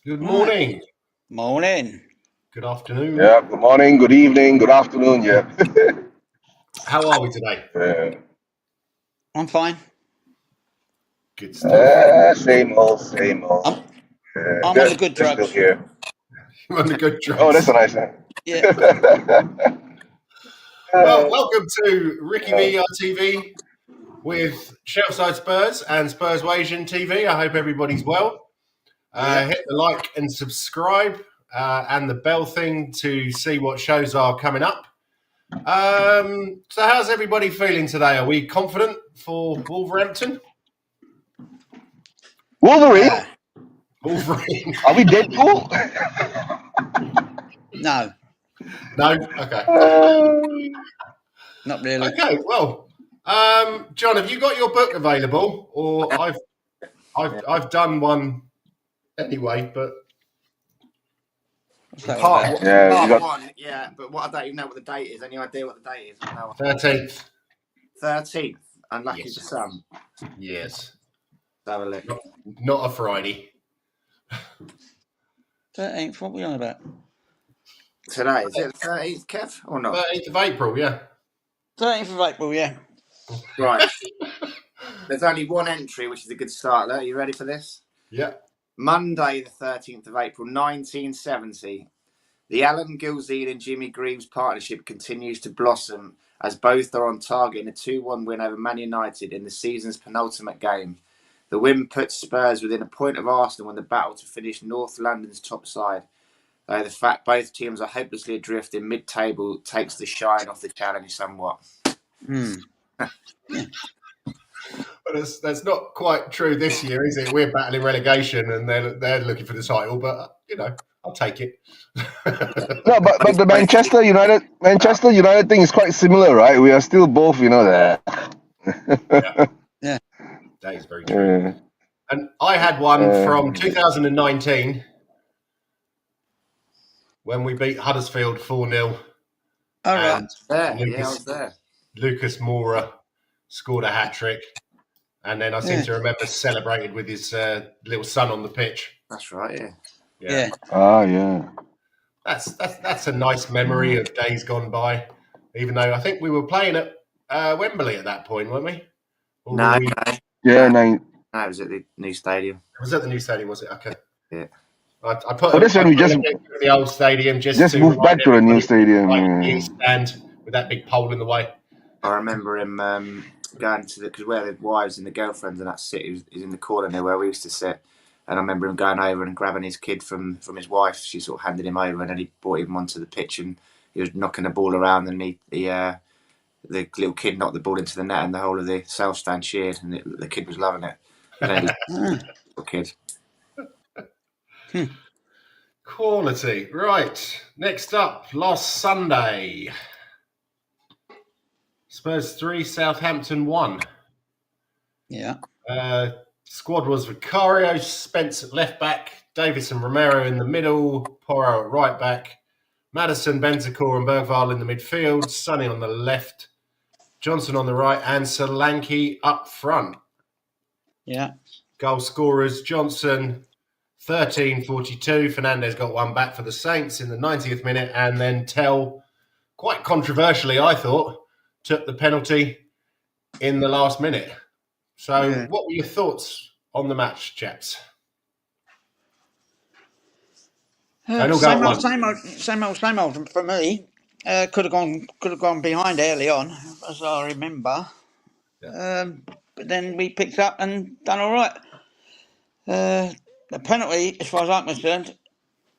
Good Right. morning. Morning. Good afternoon. Yeah, good morning, good evening, good afternoon. Yeah. How are we today? I'm fine. Good stuff. Same old, same old. I'm on the good We're still drugs. here. You're on the good Oh, that's drugs. a nice one. Yeah. Well, welcome to Ricky V RTV with Shelfside Spurs and Spurs Asian TV. I hope everybody's well. Hit the like and subscribe and the bell thing to see what shows are coming up. So how's everybody feeling today? Are we confident for Wolverhampton? Wolverine? Wolverine? Are we Deadpool? No, No? Okay. not really. Okay, well, John, have you got your book available? Or I've done one anyway, but What's that all Part, about? Yeah, we part got- one, yeah, but what I don't even know what the date is. Any idea what the date is? No. 13th. 13th. Unlucky Yes. for some. Yes. Let's have a look. Not a Friday. 13th, what are we on about? Today, is it the 13th, Kev, or not? 13th of April, yeah. 13th of April, yeah. Right. There's only one entry, which is a good start. Are you ready for this? Yeah. Monday, the 13th of April, 1970. The Alan Gilzean and Jimmy Greaves partnership continues to blossom as both are on target in a 2-1 win over Man United in the season's penultimate game. The win puts Spurs within a point of Arsenal in the battle to finish North London's top side. Though the fact both teams are hopelessly adrift in mid-table takes the shine off the challenge somewhat. But that's not quite true this year, is it? We're battling relegation and they're looking for the title, but, I'll take it. No, but the Manchester United thing is quite similar, right? We are still both, there. Yeah. That is very true. Yeah. And I had one from 2019 when we beat Huddersfield 4-0. All right. There, yeah, I was there. Lucas Moura scored a hat-trick. And then I seem to remember celebrated with his little son on the pitch. That's right, Yeah. Ah, yeah. That's a nice memory of days gone by. Even though I think we were playing at Wembley at that point, weren't we? Or No, were we- no, Yeah, no, nine. it was at the new stadium. It was at the new stadium, was it? Okay. Yeah. I put. Oh, that's when we just the old stadium just to moved back to the new stadium. Like Yeah. the stand with that big pole in the way. I remember him going to because where the wives and the girlfriends and that sit, he's in the corner near where we used to sit. And I remember him going over and grabbing his kid from his wife. She sort of handed him over, and then he brought him onto the pitch, and he was knocking the ball around, and the little kid knocked the ball into the net, and the whole of the south stand cheered, and the kid was loving it. And then kid. Quality. Right. Next up, last Sunday. Spurs 3, Southampton 1. Yeah. Squad was Vicario, Spence at left back, Davis and Romero in the middle, Porro at right back, Maddison, Bentancur and Bergvall in the midfield, Sonny on the left, Johnson on the right, and Solanke up front. Yeah. Goal scorers, Johnson, 13:42. Fernandez got one back for the Saints in the 90th minute, and then Tell, quite controversially, I thought, took the penalty in the last minute. So what were your thoughts on the match, chaps? Same old for me. Could have gone behind early on, as I remember. Yeah. But then we picked up and done all right. The penalty, as far as I'm concerned,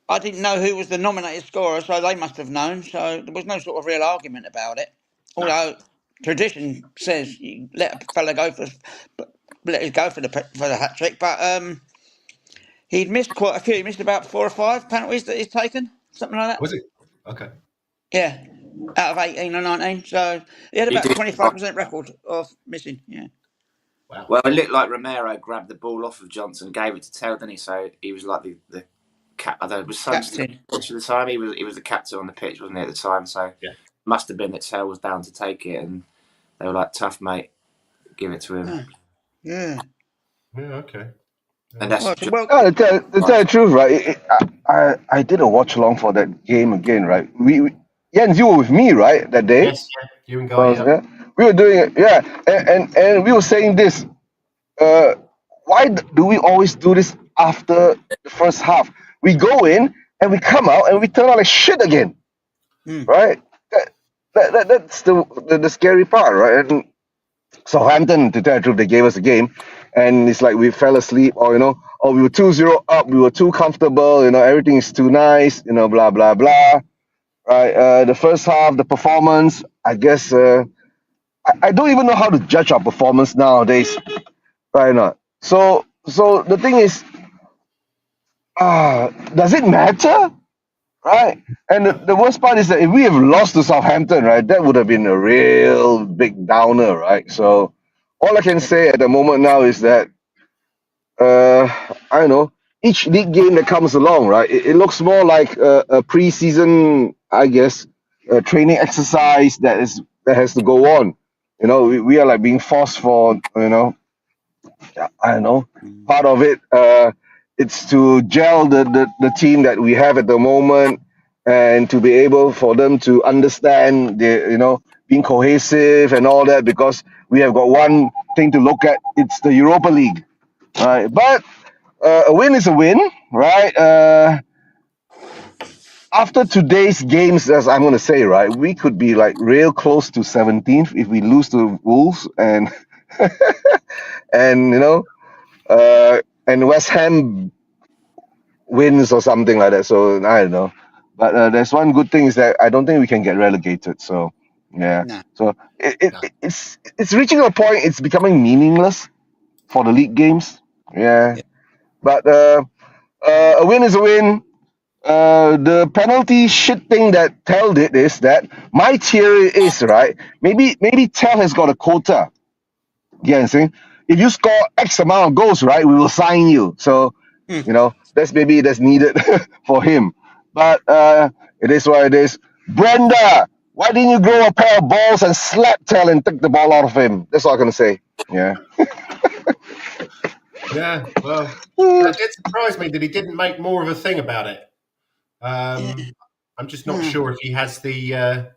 I didn't know who was the nominated scorer, so they must have known. So there was no sort of real argument about it. Although tradition says you let a fella go for the hat trick, but he'd missed quite a few. He missed about 4 or 5 penalties that he's taken, something like that. Was it? Okay. Yeah, out of 18 or 19. So he had about 25% record of missing. Yeah. Wow. Well, it looked like Romero grabbed the ball off of Johnson, gave it to Tell, didn't he? So he was like the I don't know, it was some Captain. pitch at the time. He was the captain on the pitch, wasn't he, at the time? So must have been that Tell was down to take it, and they were like, "Tough mate, give it to him." Yeah. Yeah. Okay. And that's Well, just well, To tell the truth, right? I did a watch along for that game again, right? Jens, you were with me, right, that day? Yes, yeah, you and Guy. Yeah. Yeah. We were doing it, yeah, and we were saying this. Why do we always do this after the first half? We go in and we come out and we turn out like shit again, right? That's the scary part, right? And Southampton, to tell the truth, they gave us a game, and it's like we fell asleep, or or we were 2-0 up, we were too comfortable, everything is too nice, blah blah blah, right? The first half, the performance, I guess, I don't even know how to judge our performance nowadays, right? Not so. The thing is, does it matter, right? And the worst part is that if we have lost to Southampton, right, that would have been a real big downer, right? So all I can say at the moment now is that I don't know, each league game that comes along, right, it looks more like a pre-season, I guess, a training exercise that has to go on. We are like being forced for, I don't know, part of it. It's to gel the team that we have at the moment, and to be able for them to understand being cohesive and all that, because we have got one thing to look at. It's the Europa League, right? But a win is a win, right? After today's games, as I'm going to say, right, we could be like real close to 17th if we lose to Wolves and and and West Ham wins or something like that. So I don't know, but there's one good thing is that I don't think we can get relegated. So yeah, no. so it's reaching a point. It's becoming meaningless for the league games. Yeah, Yeah. but a win is a win. The penalty shit thing that Tell did is that my theory is, right. Maybe Tell has got a quota. Yeah, I'm saying, if you score X amount of goals, right, we will sign you. So that's needed for him. But it is what it is. Brenda, why didn't you grow a pair of balls and slap Tell and take the ball out of him? That's all I'm gonna say. Yeah. Yeah, well, that did surprise me that he didn't make more of a thing about it. I'm just not sure if he has the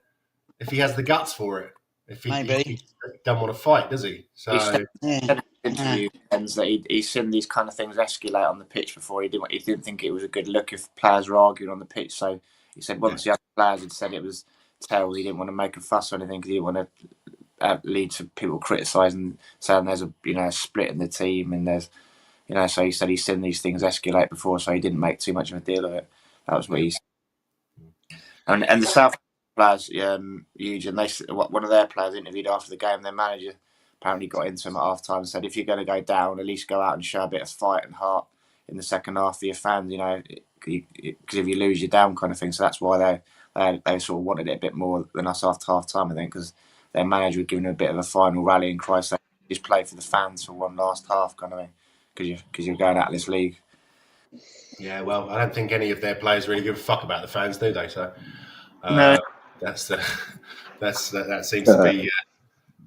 guts for it. If he don't want to fight, does he? So he said in an interview that he's seen these kind of things escalate on the pitch before. He didn't think it was a good look if players were arguing on the pitch. So he said once the other players had said it was Tell, he didn't want to make a fuss or anything because he didn't want to lead to people criticising, saying there's a split in the team, and there's so he said he's seen these things escalate before, so he didn't make too much of a deal of it. That was what he said. And the South players, Eugene, one of their players interviewed after the game, their manager apparently got into him at half time and said, if you're going to go down, at least go out and show a bit of fight and heart in the second half for your fans, because if you lose, you're down, kind of thing. So that's why they sort of wanted it a bit more than us after half time, I think, because their manager was giving them a bit of a final rallying cry, saying, just play for the fans for one last half, kind of thing, because you're going out of this league. Yeah, well, I don't think any of their players really give a fuck about the fans, do they? So No. that seems to be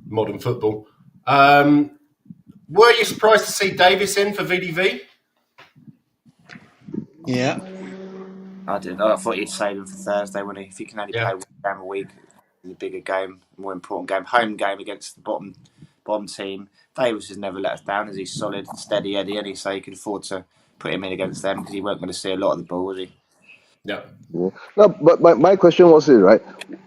modern football. Were you surprised to see Davis in for VDV? Yeah. I did. I thought he'd save him for Thursday, wouldn't he? If he can only play one game a week, the bigger game, more important game, home game against the bottom team. Davis has never let us down, as he's solid, steady Eddie, and so he could afford to put him in against them because he weren't going to see a lot of the ball, was he? No. No, but my question was this, right?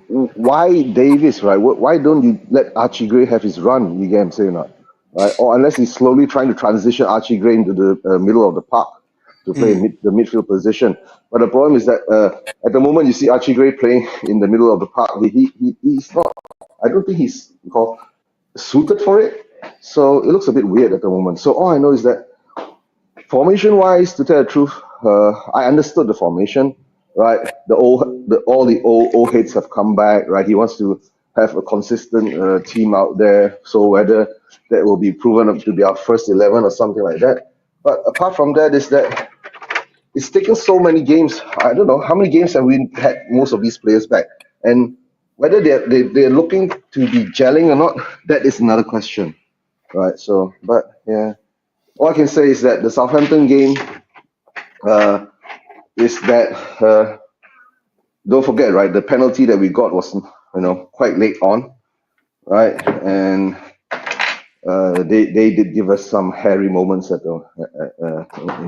Why Davis, right? Why don't you let Archie Gray have his run? You get what I'm saying, not? Right? Or unless he's slowly trying to transition Archie Gray into the middle of the park to play the midfield position. But the problem is that at the moment you see Archie Gray playing in the middle of the park, he's not. I don't think he's suited for it. So it looks a bit weird at the moment. So all I know is that formation-wise, to tell the truth, I understood the formation, right? All the old heads have come back, right? He wants to have a consistent team out there. So whether that will be proven up to be our first 11 or something like that. But apart from that, is that it's taken so many games. I don't know how many games have we had most of these players back, and whether they're looking to be gelling or not, that is another question, right? So, but yeah. all I can say is that the Southampton game is that don't forget, right? The penalty that we got was quite late on, right? And they did give us some hairy moments in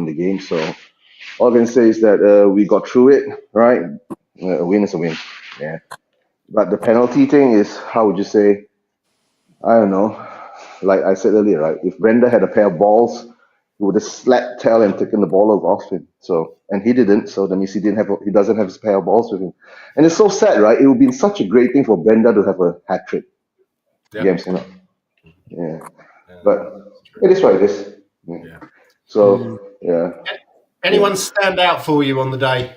the game. So all I can say is that we got through it, right? A win is a win, yeah. But the penalty thing is, how would you say? I don't know. Like I said earlier, right? If Brenda had a pair of balls, he would have slapped tail and taken the ball off him. So, and he didn't. So that means he doesn't have his pair of balls with him. And it's so sad, right? It would be such a great thing for Brenda to have a hat trick. Yeah. Games, Yeah. But it is what it is. Yeah. So yeah. Anyone stand out for you on the day?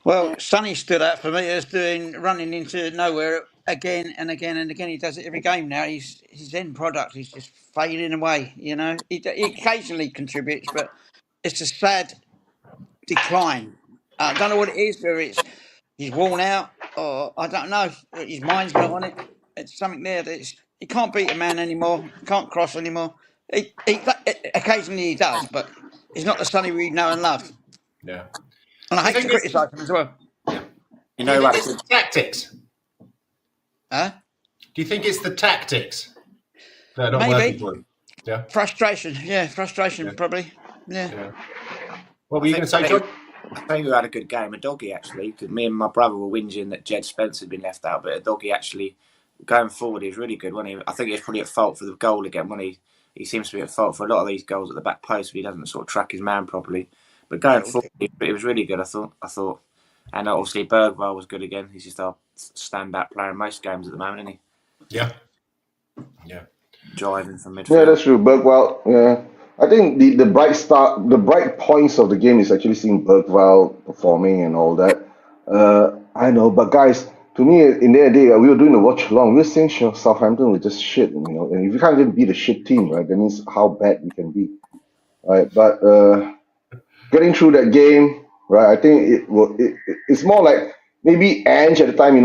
Well, Sonny stood out for me as running into nowhere again and again and again. He does it every game now. His end product is just fading away. He occasionally contributes, but it's a sad decline. I don't know what it is. Whether he's worn out or I don't know. His mind's not on it. It's something there that he can't beat a man anymore. Can't cross anymore. Occasionally he does, but he's not the Sonny we know and love. Yeah. And I hate to criticise him as well. You Do you know, think it's the tactics? Huh? Do you think it's the tactics that are not Maybe. working for him? Yeah. Frustration. Yeah, frustration probably. Yeah. What were you going to say, John? I think we had a good game. A doggy, actually, because me and my brother were whinging that Jed Spence had been left out, but a doggy actually, going forward, he was really good, wasn't he? I think he was probably at fault for the goal again, when he seems to be at fault for a lot of these goals at the back post, but he doesn't sort of track his man properly. But going forward, it was really good, I thought. And obviously, Bergwall was good again. He's just our standout player in most games at the moment, isn't he? Yeah. Driving from midfield. Yeah, that's true. Bergwall, yeah. I think the bright points of the game is actually seeing Bergwall performing and all that. I know, but guys, to me, in the day, we were doing the watch along. We were saying Southampton was just shit, and if you can't even beat a shit team, right, that means how bad we can be, right? But getting through that game, right, I think it's more like maybe Ange at the time,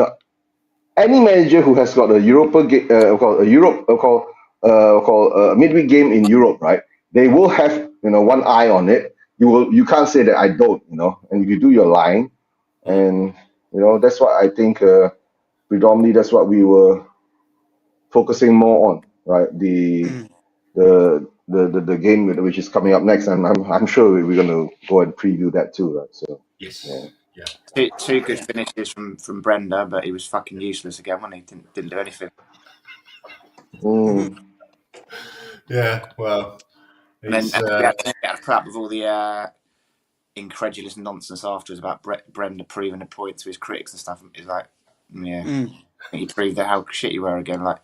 any manager who has got a midweek game in Europe, right? They will have one eye on it. You can't say that I don't, And if you do your line, and that's what I think. Predominantly, that's what we were focusing more on, right? The game which is coming up next, and I'm sure we're going to go and preview that too, right? So yes, yeah. Two good finishes from Brenda, but he was fucking useless again when he didn't do anything. Yeah, well, and then we had a crap with all the incredulous nonsense afterwards about Brenda proving a point to his critics and stuff. It's like, he proved how shit you were again. Like,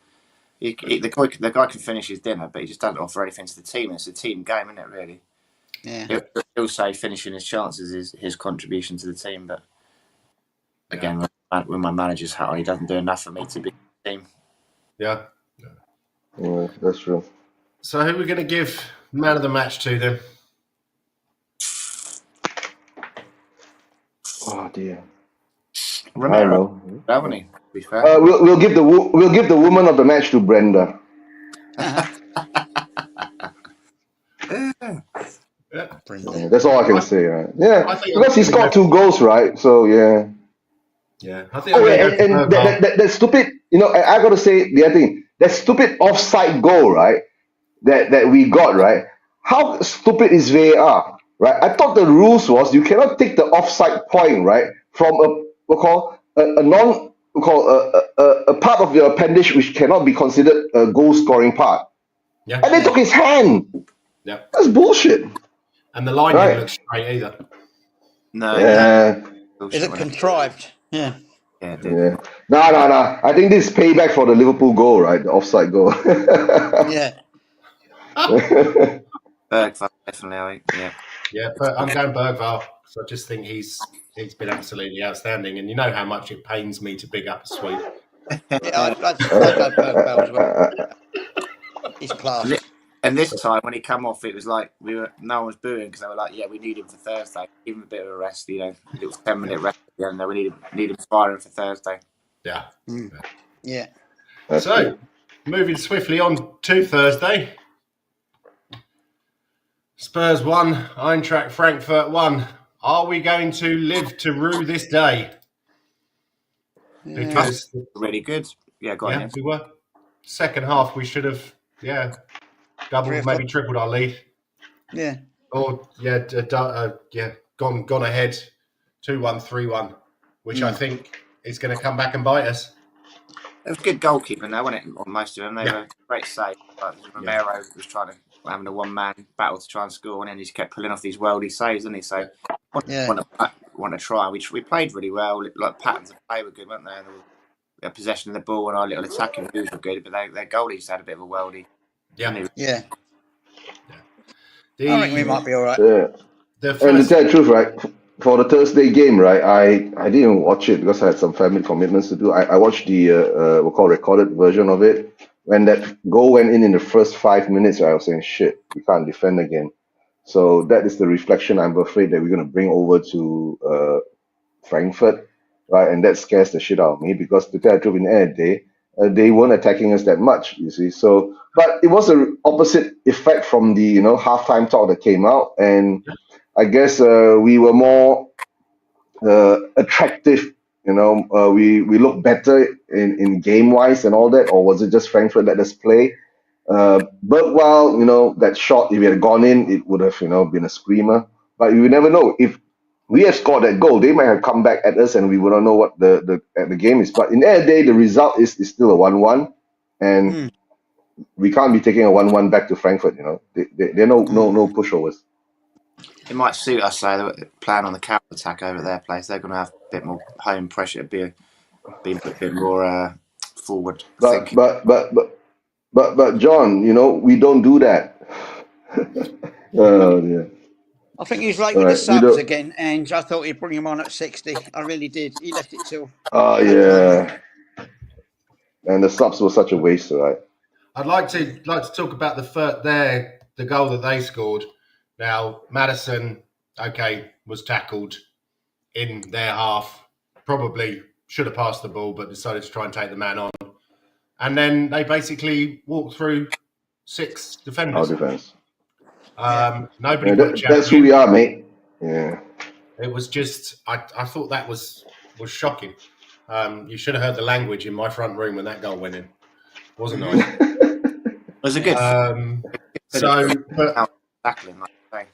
the guy can finish his dinner, but he just doesn't offer anything to the team. It's a team game, isn't it? Really. Yeah. He'll say finishing his chances is his contribution to the team, but again, when my manager's hat on, he doesn't do enough for me to be the team. Yeah, that's true. So who are we going to give man of the match to then? Oh dear. Romero, I don't know. haven't he? To be fair. We'll give the woman of the match to Brenda. Yeah. That's all I can say, right? Yeah, because he scored 2 goals, right? So yeah. Yeah, I think. And that stupid, I got to say the other thing. That stupid offside goal, right? That we got, right? How stupid is VAR, right? I thought the rules was you cannot take the offside point, right, from a part of your appendage which cannot be considered a goal scoring part. Yeah. And they took his hand. Yeah. That's bullshit. And the line didn't look straight either. No. Yeah. Is it contrived? Yeah. Yeah, it did. Yeah. No. I think this is payback for the Liverpool goal, right? The offside goal. Yeah. Bergvall, definitely. Yeah. Yeah, but I'm going Bergvall. So I just think he's been absolutely outstanding, and you know how much it pains me to big up a Swede. Yeah, I'd go Bergvall as well. He's class. And this time when he come off, it was like no one was booing because they were like, "Yeah, we need him for Thursday. Give him a bit of a rest, It was 10-minute rest again. No, we need him firing for Thursday." Yeah. Yeah. So, moving swiftly on to Thursday, Spurs 1, Eintracht Frankfurt 1. Are we going to live to rue this day? Because really good. Yeah, go on. we were. Second half, we should have, doubled, maybe tripled our lead. Yeah. Or gone ahead 2-1, 3-1, which I think is going to come back and bite us. It was good goalkeeping though, wasn't it? On most of them, they were great save. Like Romero was having a one-man battle to try and score, and then he just kept pulling off these worldy saves, didn't he? So, want to try. We played really well. Like patterns of play were good, weren't they? And their possession of the ball and our little attacking moves were good, but their goalies had a bit of a worldie. Yeah. I think we might be all right. Yeah. And to tell the truth, right, for the Thursday game, right, I didn't even watch it because I had some family commitments to do. I watched the we'll call recorded version of it. When that goal went in the first 5 minutes, I was saying, shit, we can't defend again. So that is the reflection I'm afraid that we're going to bring over to Frankfurt, right? And that scares the shit out of me because to tell the truth, in the end of the day, they weren't attacking us that much, you see. So, but it was an opposite effect from the halftime talk that came out, and I guess we were more attractive. We look better in game wise and all that, or was it just Frankfurt let us play? But while that shot, if it had gone in, it would have been a screamer. But you never know if we have scored that goal, they might have come back at us, and we wouldn't know what the game is. But in the end of the day, the result is still a 1-1, and we can't be taking a 1-1 back to Frankfurt. They're no pushovers. It might suit us, though, playing on the counter attack over at their place. They're going to have a bit more home pressure, be a bit more forward thinking. But John, we don't do that. Oh dear. I think he was late with the subs again, and I thought he'd bring him on at 60. I really did. He left it till. Oh yeah. And the subs were such a waste, right? I'd like to talk about the goal that they scored. Now, Maddison, was tackled in their half. Probably should have passed the ball, but decided to try and take the man on. And then they basically walked through 6 defenders. Our defense. Nobody. That's who we are, mate. Yeah. It was just, I thought that was shocking. You should have heard the language in my front room when that goal went in. Wasn't nice. It was a good. Tackling, like you say.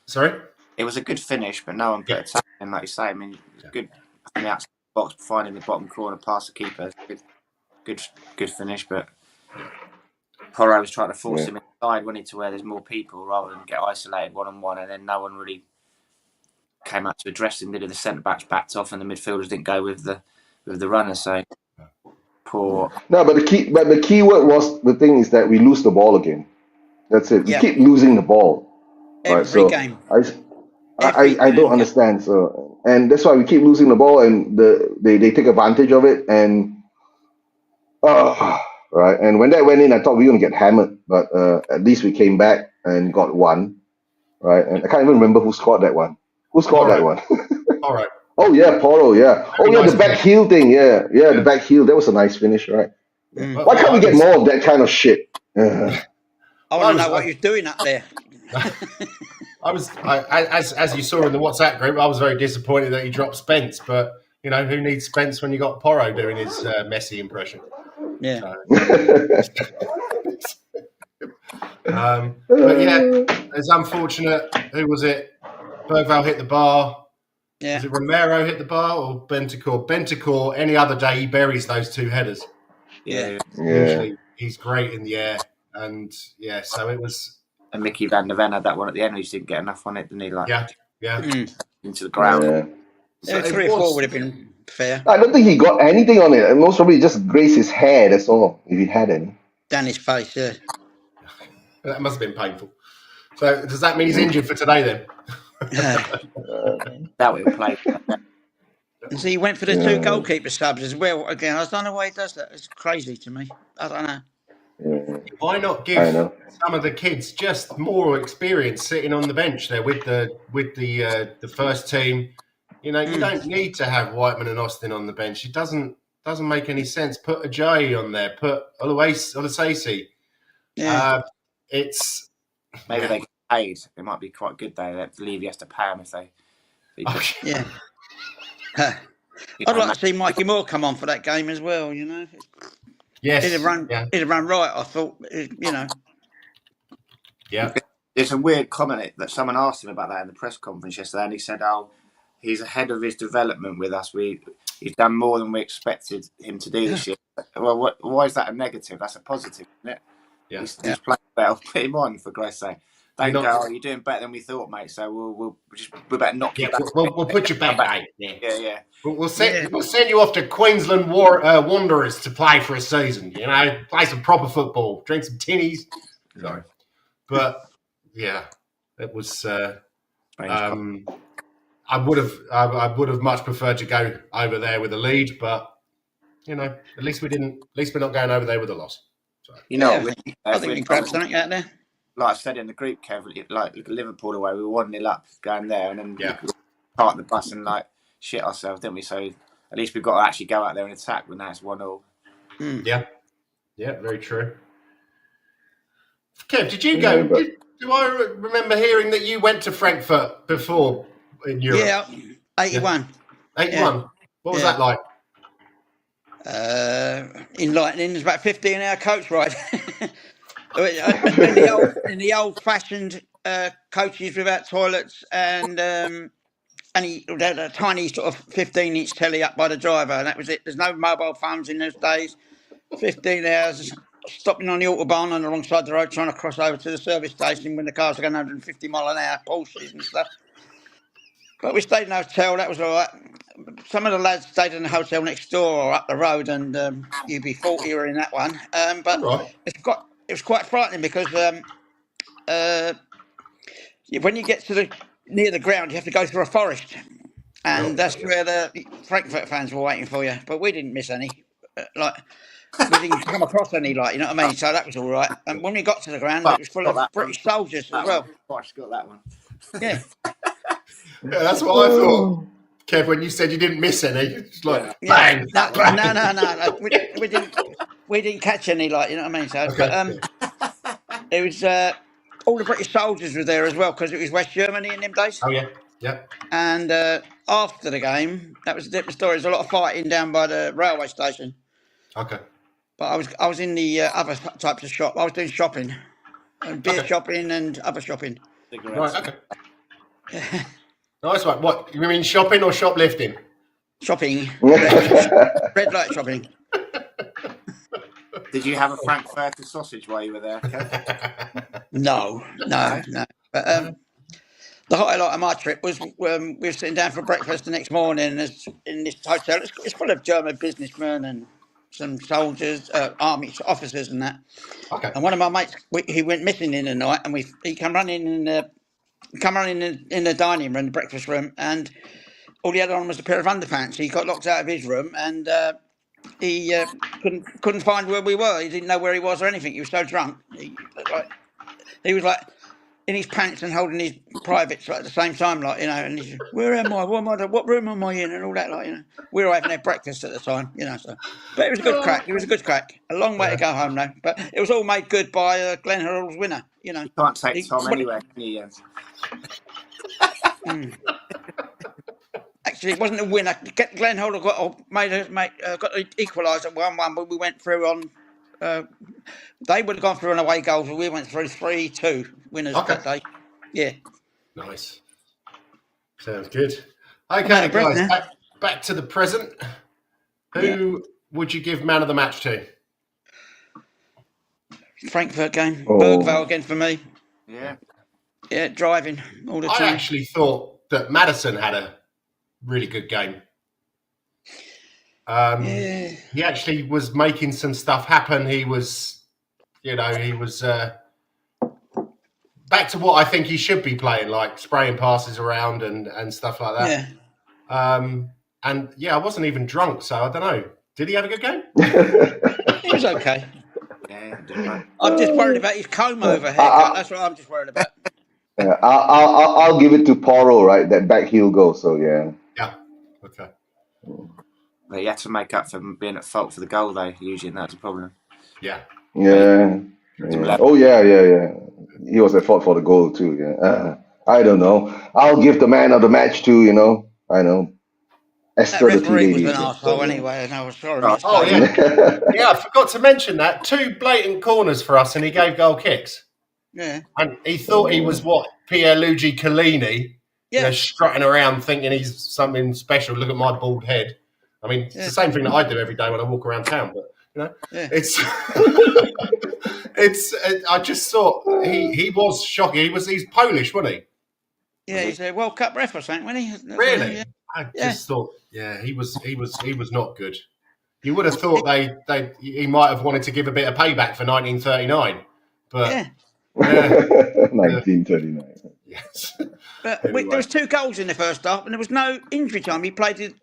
Sorry? It was a good finish, but no one put a tackle in, like you say. I mean, good from the outside box, finding the bottom corner past the keeper. Good finish, but Porro was trying to force him inside, wanting to where there's more people rather than get isolated one-on-one, and then no one really came out to address him. Did it? The centre backs backed off, and the midfielders didn't go with the runners. So poor. No, but the key word was the thing is that we lose the ball again. That's it. We keep losing the ball. Every game. I don't understand. So, and that's why we keep losing the ball, and they take advantage of it, and right. And when that went in, I thought we were gonna get hammered, but at least we came back and got one, right? And I can't even remember who scored that one. Who scored that one? All right. Oh yeah, Porro. Yeah. Oh yeah, the back heel thing. Yeah, the back heel. That was a nice finish, right? Why can't we get more of that kind of shit? I want to know what you're doing up there. As you saw in the WhatsApp group, I was very disappointed that he dropped Spence. But who needs Spence when you got Porro doing his Messi impression? Yeah. But yeah, it's unfortunate. Who was it? Bergvall hit the bar. Yeah. Was it Romero hit the bar or Bentancur? Bentancur, any other day, he buries those 2 headers. Yeah. Usually he's great in the air. And so it was. And Mickey Van der Ven had that one at the end. He just didn't get enough on it, didn't he? Like into the ground. Yeah. So 3 or 4 would have been fair. I don't think he got anything on it. Most probably just grazed his hair. That's all. If he had any. Down his face, yeah. That must have been painful. So does that mean he's injured for today then? That would play. And so he went for the 2 goalkeeper subs as well. Again, I don't know why he does that. It's crazy to me. I don't know. Why not give some of the kids just more experience sitting on the bench there with the first team? You don't need to have Whiteman and Austin on the bench. It doesn't make any sense. Put Ajayi on there. Put Oluwaseyi. Yeah. It's maybe paid, it might be quite good though. That Levy has to pay him if they. Yeah. I'd like to see Mikey Moore come on for that game as well. You know. Yes. He'd have run right. I thought. You know. Yeah. There's a weird comment that someone asked him about that in the press conference yesterday, and he said, "Oh, he's ahead of his development with us. He's done more than we expected him to do this year." Well, why is that a negative? That's a positive, isn't it? Yeah. He's playing well. Put him on, for Christ's sake. Don't go, "Oh, you're doing better than we thought, mate." So we better knock you back. We'll put you back, mate. Yeah. We'll send you off to Queensland Wanderers to play for a season. You know, play some proper football, drink some tinnies. Sorry, but yeah, it was. I would have much preferred to go over there with a lead, but you know, at least we didn't. At least we're not going over there with a loss. So. You know, I think we grabbed something out there. Like I said in the group, Kev, like Liverpool away, we were 1-0 up going there, and then we parked the bus and like shit ourselves, didn't we? So at least we've got to actually go out there and attack when that's 1-0. Yeah, very true. Kev, did you go? Do I remember hearing that you went to Frankfurt before in Europe? Yeah, 81. 81. What was that like? Enlightening. It was about 15-hour coach ride. in the old-fashioned coaches without toilets, and he had a tiny sort of 15-inch telly up by the driver, and that was it. There's no mobile phones in those days. 15 hours stopping on the autobahn on the wrong side of the road, trying to cross over to the service station when the cars are going 150 mile an hour, Porsches and stuff. But we stayed in a hotel. That was all right. Some of the lads stayed in the hotel next door or up the road, and UB40 were in that one. But right. It was quite frightening because when you get to near the ground, you have to go through a forest, and that's where the Frankfurt fans were waiting for you. But we didn't miss any. We didn't come across any, you know what I mean? So that was all right. And when we got to the ground, it was full of British soldiers as well. Gosh, got that one. Yeah. Yeah, that's what I thought. Kev, when you said you didn't miss any, it's like bang. No. We didn't catch any, you know what I mean? So, Okay. but it was all the British soldiers were there as well because it was West Germany in them days. Oh yeah. And after the game, that was a different story. There's a lot of fighting down by the railway station. Okay. But I was in the other types of shop. I was doing shopping, beer shopping and other shopping. Cigarettes. Right. Okay. Nice one. What, you mean shopping or shoplifting? Shopping. Red light shopping. Did you have a Frankfurter sausage while you were there? No. But the highlight of my trip was we were sitting down for breakfast the next morning in this hotel. It's full of German businessmen and some soldiers, army officers and that. Okay. And one of my mates, he went missing in the night, and he came running in the dining room, the breakfast room, and all he had on was a pair of underpants. He got locked out of his room, and he couldn't find where we were. He didn't know where he was or anything. He was so drunk. He was like in his pants and holding his privates at the same time, you know. And he said, "Where am I? What room am I in?" And all that, you know. We were having our breakfast at the time, you know. So, but it was a good crack. It was a good crack. A long way to go home though. But it was all made good by Glenn Hurrell's winner, you know. You can't take Tom anywhere, can you, Jens? Actually, it wasn't a winner. Glenn Hurrell got the equaliser 1-1, but we went through on. They would have gone through on away goals, but we went through 3-2 winners that day. Yeah. Nice. Sounds good. Okay, guys, back to the present. Who would you give man of the match to? Frankfurt game. Bergvall again for me. Yeah. Yeah, driving all the time. I actually thought that Maddison had a really good game. He actually was making some stuff happen. He was back to what I think he should be playing, like spraying passes around and stuff like that. Yeah. And I wasn't even drunk, so I don't know. Did he have a good game? He was okay. Yeah, I'm just worried about his comb over haircut. That's what I'm just worried about. Yeah, I'll give it to Porro, right? That back heel goal. So yeah. Yeah. Okay. But he had to make up for being at fault for the goal, though. Usually, that's a problem. Yeah. Yeah. Oh yeah. he was at fault for the goal too. Yeah. I don't know. I'll give the man of the match to I know That Esther the Tea referee was Lady. an arsehole anyway, and I was sorry Right. me to Oh say. yeah, yeah. I forgot to mention that 2 blatant corners for us, and he gave goal kicks. Yeah. And he thought he was what Pierluigi Collini, Yeah. strutting around thinking he's something special. Look at my bald head. I mean, it's Yeah. the same thing that I do every day when I walk around town. But Yeah. it's it's. I just thought he was shocking. He's Polish, wasn't he? Yeah, he's a World Cup ref or something, wasn't he? Really? Yeah. I just thought, he was not good. You would have thought he might have wanted to give a bit of payback for 1939, but Yeah. 1939. yes. But Anyway. there was 2 goals in the first half, and there was no injury time. He played at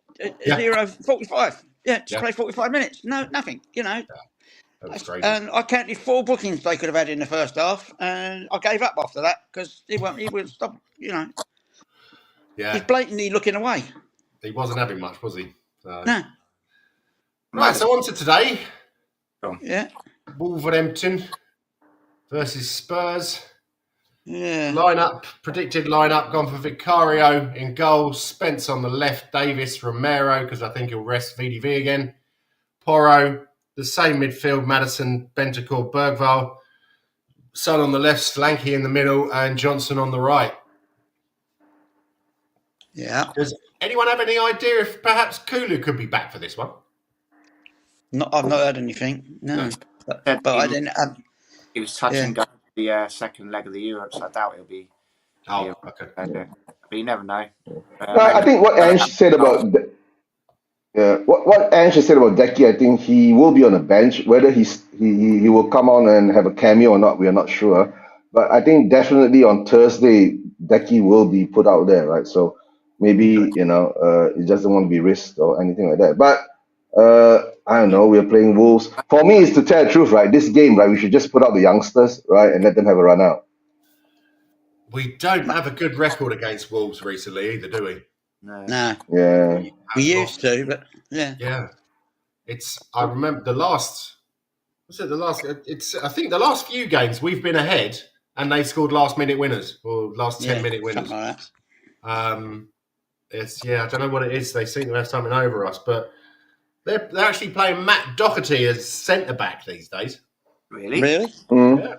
Yeah. 0:45. Yeah, just Yeah. played 45 minutes. No, nothing. That was crazy. And I counted 4 bookings they could have had in the first half, and I gave up after that because he wouldn't stop. Yeah. He's blatantly looking away. He wasn't having much, was he? So. No. Right, so on to today. Yeah. Wolverhampton versus Spurs. Yeah. Predicted lineup, gone for Vicario in goal, Spence on the left, Davis, Romero, because I think he'll rest VDV again. Porro, the same midfield, Madison, Bentancur, Bergvall. Son on the left, Slanky in the middle, and Johnson on the right. Yeah. Does anyone have any idea if perhaps Kulu could be back for this one? I've not heard anything. No. But I didn't. He was touching the second leg of the Europe, so I doubt he'll be. Oh, okay. But you never know. I think what Ange said about what Ange said about Decky, I think he will be on the bench. Whether he will come on and have a cameo or not, we are not sure. But I think definitely on Thursday, Decky will be put out there, right? So maybe he doesn't want to be risked or anything like that. But I don't know. We're playing Wolves. For me, it's to tell the truth, right? This game, right? We should just put out the youngsters, right, and let them have a run out. We don't have a good record against Wolves recently either, do we? No. Yeah. We used to, but yeah. Yeah. I remember the last. Was it the last? I think the last few games we've been ahead, and they scored last-minute winners or last 10-minute winners. Like that. I don't know what it is. They seem to have something over us, but they're actually playing Matt Doherty as centre back these days. Really? Mm. Yeah.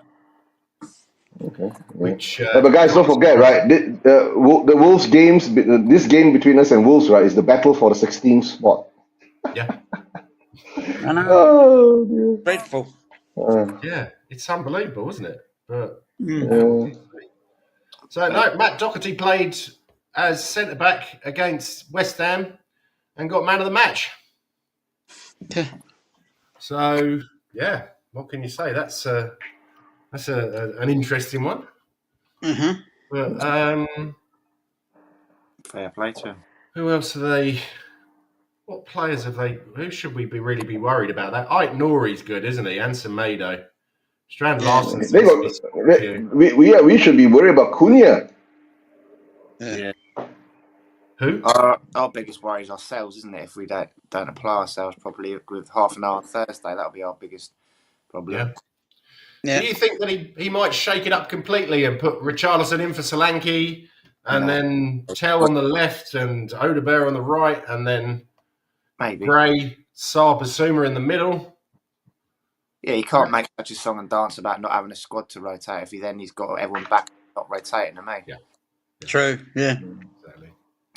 Okay. Which, but guys, don't forget, right? The Wolves games, this game between us and Wolves, right, is the battle for the 16th spot. Yeah. I know. Oh, dear. Dreadful. Yeah, it's unbelievable, isn't it? But, So Matt Doherty played as centre back against West Ham and got man of the match. So what can you say? That's an interesting one. Mm-hmm. But Fair play to him. who else are they? What players have they? Who should we really be worried about? That Ike Nori's good, isn't he? And Semedo. Strand Larson. We should be worried about Cunha. Yeah. Who? Our biggest worry is ourselves, isn't it? If we don't apply ourselves properly with half an hour on Thursday, that'll be our biggest problem. Yeah. Do you think that he might shake it up completely and put Richarlison in for Solanke and then Tell on the left and Odebear on the right and then maybe Gray, Saar, Basuma in the middle? Yeah, you can't make such a song and dance about not having a squad to rotate if he's got everyone back not rotating them, eh? Yeah. True, yeah. Exactly.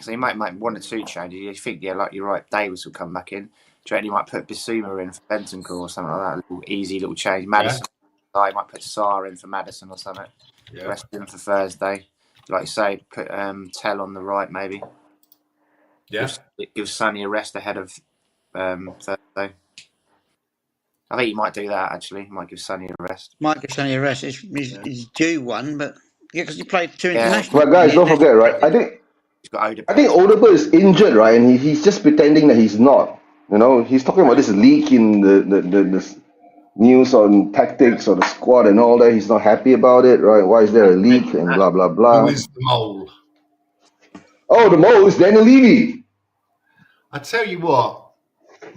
So you might make 1 or 2 changes. You think, like you're right, Davis will come back in. Do you reckon you might put Basuma in for Bentancur or something like that? A little easy little change. Madison, I might put Saar in for Madison or something. Yeah. Rest him for Thursday. Like you say, put Tell on the right maybe. Yeah. Give Sonny a rest ahead of Thursday. I think you might do that actually. You might give Sonny a rest. Might give Sonny a rest. He's due one, but because he played 2 international. But guys, don't forget, right? I think Odebear is injured, right? And he's just pretending that he's not. He's talking about this leak in the news on tactics or the squad and all that. He's not happy about it, right? Why is there a leak and blah blah blah? Who is the mole? Oh, the mole is Daniel Levy. I tell you what,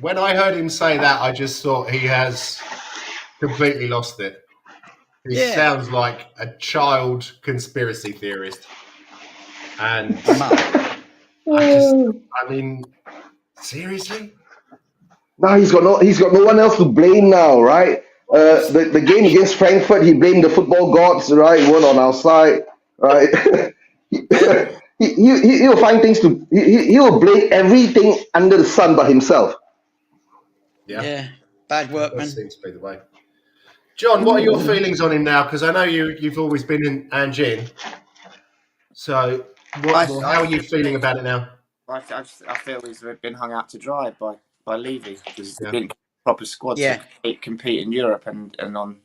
when I heard him say that, I just thought he has completely lost it. He Yeah. sounds like a child conspiracy theorist. And I mean, seriously? Now he's got no one else to blame now, right? The game against Frankfurt, he blamed the football gods, right? He weren't on our side, right? He'll find things to he'll blame everything under the sun but himself. Yeah. Bad That workman. seems to be the way. John, what are your feelings on him now? Because I know you've always been in Anjin. So, how are you feeling about it now? I feel he's been hung out to dry by Levy because he didn't get a proper squad to compete in Europe and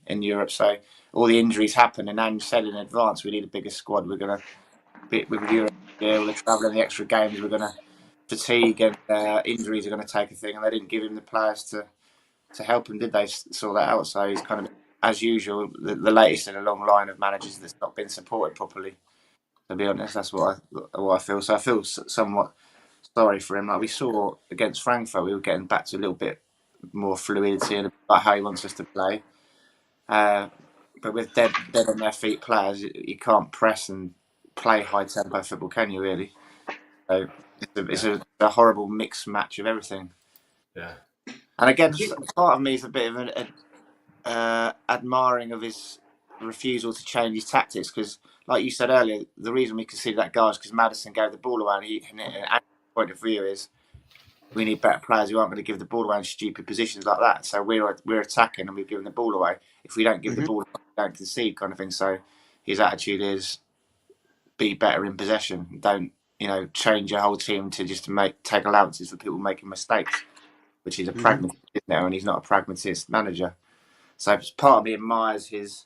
in Europe. So all the injuries happen, and Ange said in advance we need a bigger squad. We're going to be with Europe, all the travel and the extra games. We're going to fatigue and injuries are going to take a thing, and they didn't give him the players to help him, did they? Sort that out. So he's kind of, as usual, the latest in a long line of managers that's not been supported properly. To be honest, that's what I feel. So I feel somewhat sorry for him. Like we saw against Frankfurt, we were getting back to a little bit more fluidity and about how he wants us to play. But with dead on their feet players, you can't press and play high tempo football, can you? Really? So it's a horrible mixed match of everything. Yeah. And again, part of me is a bit of an admiring of his refusal to change his tactics because, like you said earlier, the reason we conceded that goal is because Maddison gave the ball away, and Ange's point of view is we need better players who aren't going to give the ball away in stupid positions like that. So we're attacking and we've given the ball away. If we don't give the ball away, we don't concede, kind of thing. So his attitude is be better in possession. Don't change your whole team to just to take allowances for people making mistakes, which is a pragmatist, isn't it? And he's not a pragmatist manager. So part of me admires his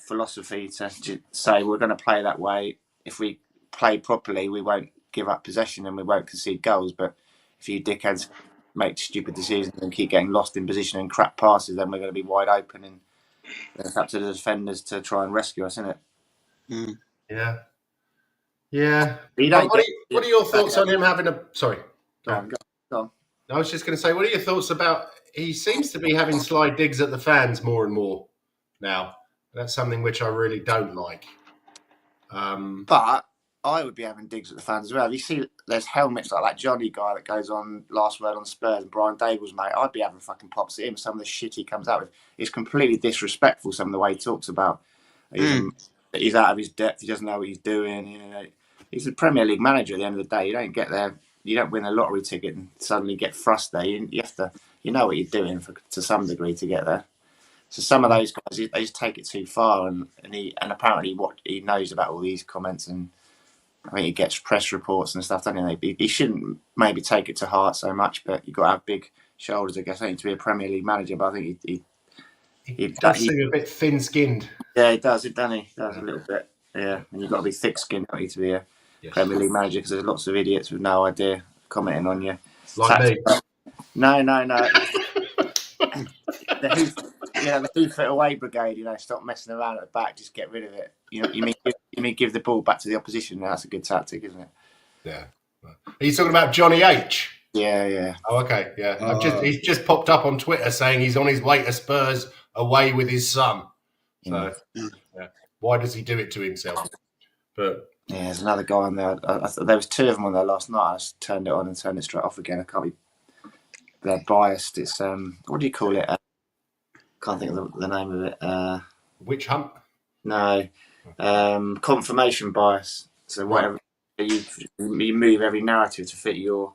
philosophy to say we're going to play that way. If we play properly, we won't give up possession and we won't concede goals. But if you dickheads make stupid decisions and keep getting lost in position and crap passes, then we're going to be wide open, and it's up to the defenders to try and rescue us, isn't it? Mm. Yeah. Yeah. What are your thoughts on him having a... Sorry. Go on. I was just going to say, what are your thoughts about... He seems to be having sly digs at the fans more and more now. That's something which I really don't like. But I would be having digs at the fans as well. If you see there's helmets like that Johnny guy that goes on Last Word on Spurs and Brian Daboll's mate, I'd be having fucking pops at him. Some of the shit he comes out with is completely disrespectful. Some of the way he talks about he's out of his depth. He doesn't know what he's doing. He's a Premier League manager at the end of the day. You don't get there. You don't win a lottery ticket and suddenly get thrust there. You have to. You know what you're doing to some degree to get there. So some of those guys, they just take it too far, and apparently what he knows about all these comments, and I think he gets press reports and stuff, doesn't he? He shouldn't maybe take it to heart so much, but you've got to have big shoulders, I guess, to be a Premier League manager. But I think he does seem a bit thin-skinned. Yeah, he does, doesn't he? He does a little bit. Yeah, and you've got to be thick-skinned, haven't you, to be a Premier League manager, because there's lots of idiots with no idea commenting on you. Like me. No. The Hoof-it away brigade, stop messing around at the back, just get rid of it. You mean give the ball back to the opposition? That's a good tactic, isn't it? Yeah. Are you talking about Johnny H? Yeah. Oh, okay. Yeah. He's just popped up on Twitter saying he's on his way to Spurs away with his son. So, why does he do it to himself? But there's another guy on there. There was two of them on there last night. I just turned it on and turned it straight off again. I can't be. They're biased. It's what do you call it? Can't think of the name of it. Witch hunt? No, confirmation bias. So whatever you move every narrative to fit your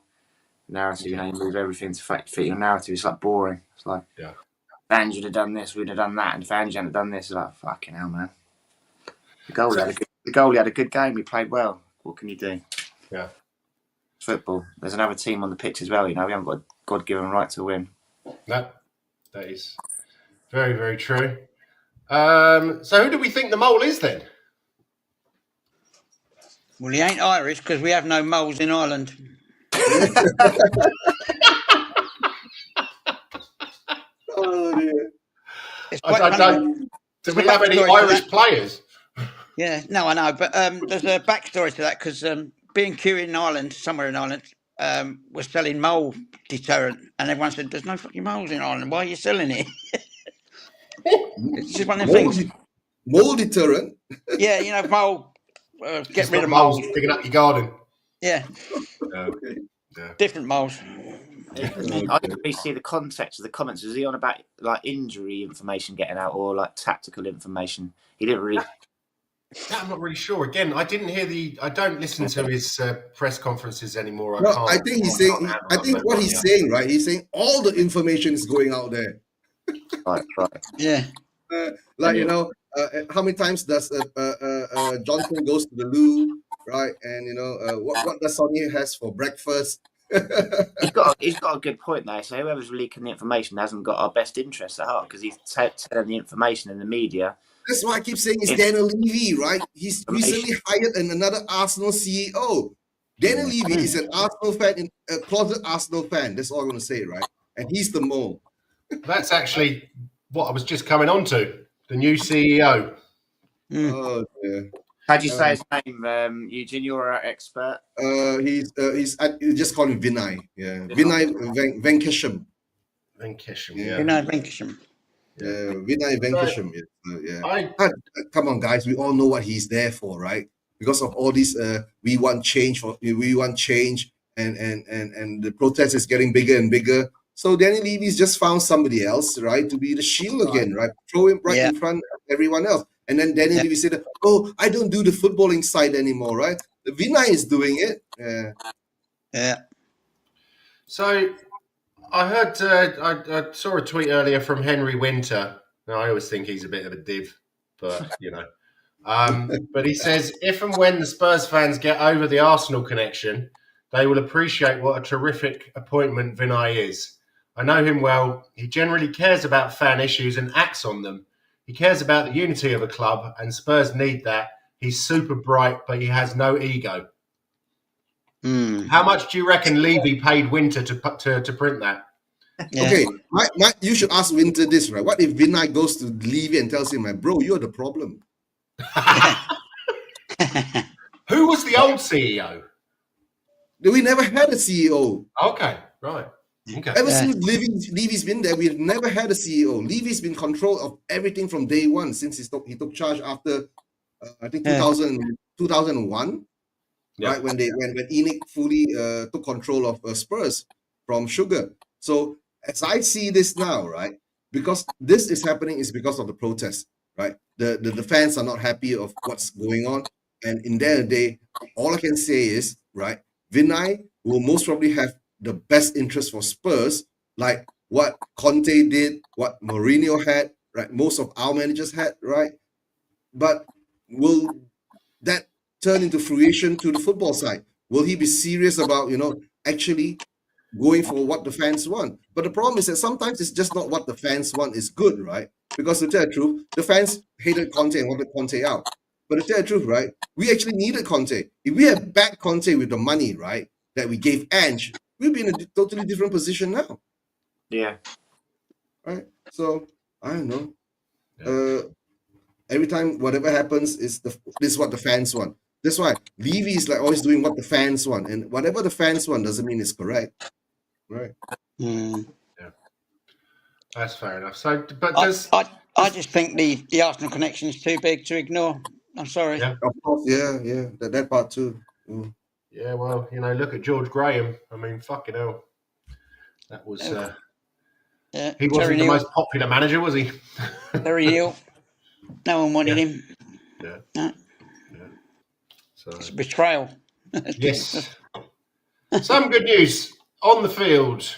narrative. You move everything to fit your narrative. It's like boring. It's like if Ange would have done this, we'd have done that, and if Ange hadn't done this, it's like fucking hell, man. The goalie had a good game. He played well. What can you do? Yeah. It's football. There's another team on the pitch as well. We haven't got a God-given right to win. No, that is very, very true. So who do we think the mole is then? Well, he ain't Irish because we have no moles in Ireland. Oh dear. Do we have any Irish players? Yeah, no, I know, but there's a backstory to that because B&Q in Ireland, somewhere in Ireland, was selling mole deterrent, and everyone said, "There's no fucking moles in Ireland. Why are you selling it?" It's just one of them things. Mole deterrent. Yeah, mole. To Get rid stop of moles moles. picking up your garden. Yeah, Okay. different moles. I didn't really see the context of the comments. Was he on about like injury information getting out or like tactical information? He didn't really. I'm not really sure. Again, I didn't hear I don't listen to his press conferences anymore. No, I think he's saying. I think what he's saying, right? He's saying all the information is going out there. Right. Yeah. How many times does Johnson goes to the loo, right? And what does Sonny has for breakfast? He's got a good point there. So whoever's leaking the information hasn't got our best interests at heart because he's telling the information in the media. That's why I keep saying it's Daniel Levy, right? He's recently hired another Arsenal CEO. Daniel Levy is an Arsenal fan, a closet Arsenal fan. That's all I'm going to say, right? And he's the mole. That's actually what I was just coming on to. The new CEO. Oh, yeah. How'd you say his name, Eugene? You're our expert. He's just call him Vinay. Yeah, Vinay Venkesham. Venkesham. Yeah. Vinay Venkesham. Vinay Venkesham. Come on, guys. We all know what he's there for, right? Because of all these, we want change, and the protest is getting bigger and bigger. So Danny Levy's just found somebody else, right, to be the shield again, right? Throw him right in front of everyone else. And then Danny Levy said, "Oh, I don't do the footballing side anymore, right? Vinay is doing it." Yeah. So I heard, I saw a tweet earlier from Henry Winter. Now, I always think he's a bit of a div, but, but he says, if and when the Spurs fans get over the Arsenal connection, they will appreciate what a terrific appointment Vinay is. I know him well. He generally cares about fan issues and acts on them. He cares about the unity of a club, and Spurs need that. He's super bright, but he has no ego. How much do you reckon Levy paid Winter to print that? Yeah. Okay, you should ask Winter this, right? What if Vinay goes to Levy and tells him, "Bro, you're the problem"? Who was the old CEO? We never had a CEO. Okay, right. Okay. Ever since Levy's been there, we've never had a CEO. Levy's been in control of everything from day one since he took charge after, I think 2001, right? When Enoch fully took control of Spurs from Sugar. So as I see this now, right, because this is happening is because of the protest, right? The fans are not happy of what's going on, and in the end of the day, all I can say is, right, Vinay will most probably have the best interest for Spurs, like what Conte did, what Mourinho had, right? Most of our managers had, right? But will that turn into fruition to the football side? Will he be serious about, actually going for what the fans want? But the problem is that sometimes it's just not what the fans want is good, right? Because to tell the truth, the fans hated Conte and wanted Conte out. But to tell the truth, right, we actually needed Conte. If we had backed Conte with the money, right, that we gave Ange, we'd be in a totally different position now. Yeah. Right? So, I don't know. Every time whatever happens this is what the fans want. That's why Levy is like always doing what the fans want. And whatever the fans want doesn't mean it's correct. Right. Yeah. That's fair enough. So, but I just think the Arsenal connection is too big to ignore. I'm sorry. Yeah. Of course, yeah. That part too. Yeah, well, look at George Graham. I mean, fucking hell. That was he wasn't the most popular manager, was he? Very ill. No one wanted him. Yeah. No. Yeah. So it's a betrayal. Yes. Some good news on the field.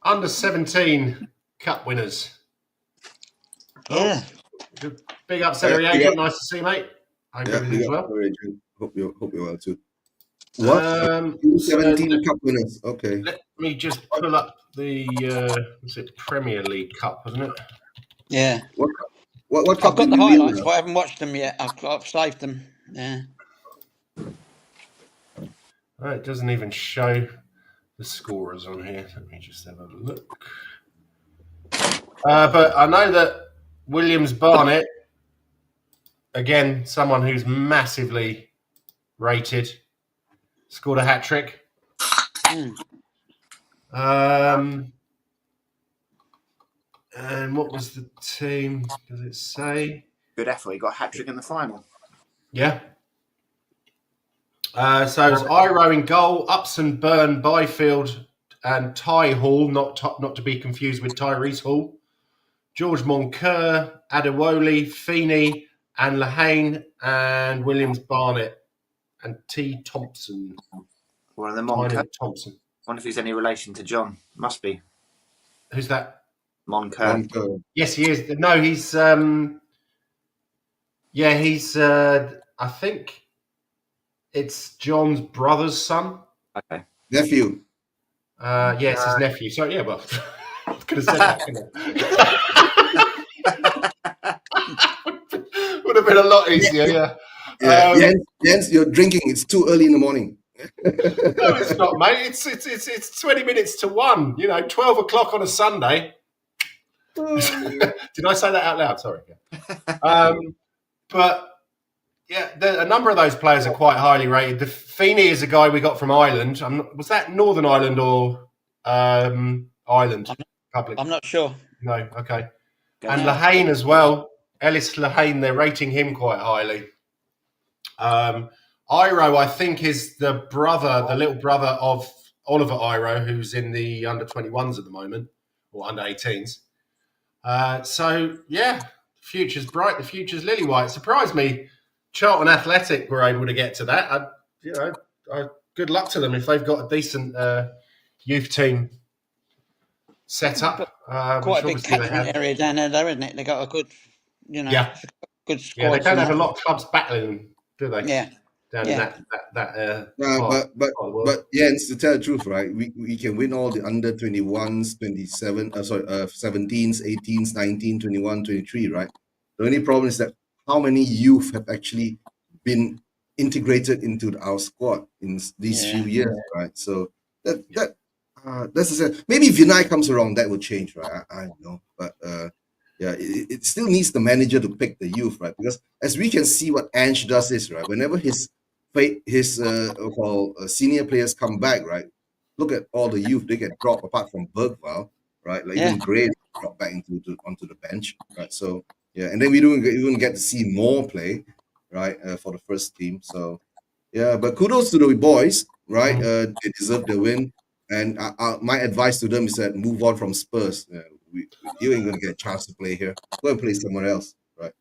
Under 17 cup winners. Yeah. Big up, Celery Agent. Nice to see you, mate. I hope everything's well. Hope you're well too. What? 17 cup winners. Okay. Let me just pull up the was it Premier League Cup, wasn't it? Yeah. What cup? I've got the highlights, but I haven't watched them yet. I've saved them. Yeah. Oh, it doesn't even show the scorers on here. Let me just have a look. But I know that Williams Barnett, again, someone who's massively rated, scored a hat-trick. And what was the team? Does it say? Good effort. He got a hat-trick in the final. Yeah. So it's Iro in goal, Upson, Byrne, Byfield, and Ty Hall, not to be confused with Tyrese Hall. George Moncur, Adewole, Feeney, and Lehane, and Williams Barnett, and T. Thompson. One of the Tynan Moncur. Thompson. Wonder if he's any relation to John. Must be. Who's that? Moncur. Yes, he is. No, he's. He's. I think it's John's brother's son. Okay. Nephew. It's his nephew. So yeah, well, I could have said that. Couldn't I? Would have been a lot easier. Yeah. Jens, you're drinking. It's too early in the morning. No, it's not, mate. It's 20 minutes to 1. 12 o'clock on a Sunday. Did I say that out loud? Sorry. But yeah, a number of those players are quite highly rated. The Feeney is a guy we got from Ireland. Was that Northern Ireland or Ireland? I'm not sure. No, okay. And Lehane as well. Ellis Lehane, they're rating him quite highly. Iro, I think, is the little brother of Oliver Iro, who's in the under-21s at the moment, or under-18s. So, yeah, the future's bright, the future's lily white. It surprised me Charlton Athletic were able to get to that. Good luck to them if they've got a decent youth team set up. Quite a big catchment area down there, though, isn't it? They got a good, good squad. Yeah, they don't have a lot of clubs battling, do they? Yeah. Down in that but Jens, to tell the truth, right? We can win all the under 21s, 17s, 18s, 19, 21, 23, right? The only problem is that how many youth have actually been integrated into our squad in these few years, right? So that's maybe if Vinay comes around, that will change, right? I don't know, but it still needs the manager to pick the youth, right? Because as we can see, what Ange does is, right, whenever his senior players come back, right, look at all the youth they get dropped apart from Bergvall, right? Like even Gray dropped back onto the bench, right? So and then we don't even get to see more play, right, for the first team. So but kudos to the boys, right? They deserve the win, and my advice to them is that move on from Spurs. You ain't gonna get a chance to play here. Go and play somewhere else, right?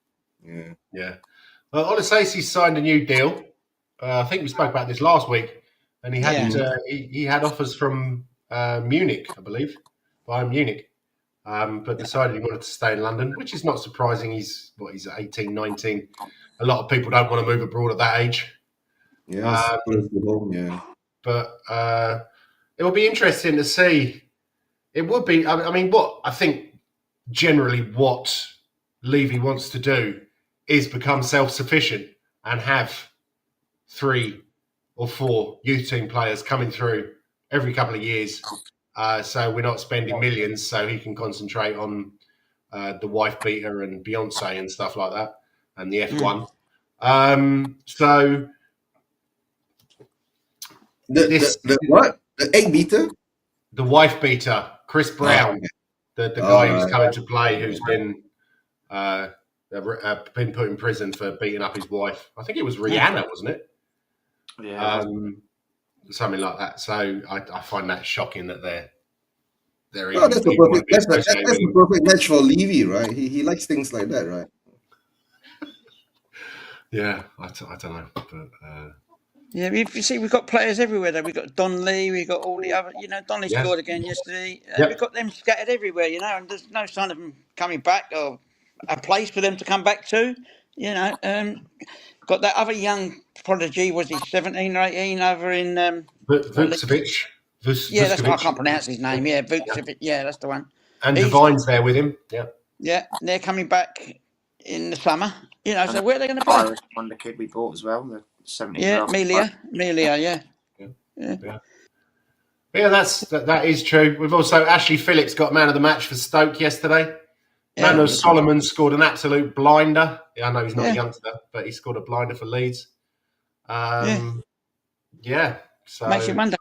Yeah. Well, Olasisi signed a new deal. I think we spoke about this last week, and he had he had offers from Munich, I believe, Bayern Munich, but decided he wanted to stay in London, which is not surprising. He's 18, 19. A lot of people don't want to move abroad at that age. Yeah, but it will be interesting to see. It would be. I mean, I think generally what Levy wants to do is become self-sufficient and have 3 or 4 youth team players coming through every couple of years. So we're not spending millions, so he can concentrate on the wife beater and Beyonce and stuff like that, and the F1. So the what? The egg beater? The wife beater, Chris Brown, the guy who's coming to play, who's been put in prison for beating up his wife. I think it was Rihanna, wasn't it? Yeah. Something like that. So I find that shocking that they're that's the perfect match for Levy, right? He likes things like that, right? Yeah, I don't know, but yeah, you see, we've got players everywhere. Though we've got Don Lee, we've got all the other. Donley scored again yesterday. We've got them scattered everywhere, and there's no sign of them coming back or a place for them to come back to. Got that other young prodigy. Was he 17 or 18 over in Vucevic? Yeah, that's I can't pronounce his name. Yeah, Vucevic. Yeah, that's the one. And Divine's there with him. Yeah. Yeah, they're coming back in the summer. So where are they going to play? Irish wonder kid we bought as well. The 17. Yeah, Melia. Yeah. Yeah, that is true. We've also Ashley Phillips got man of the match for Stoke yesterday. Yeah. Mano Solomon scored an absolute blinder. Yeah, I know he's not a youngster, but he scored a blinder for Leeds. So makes you wonder.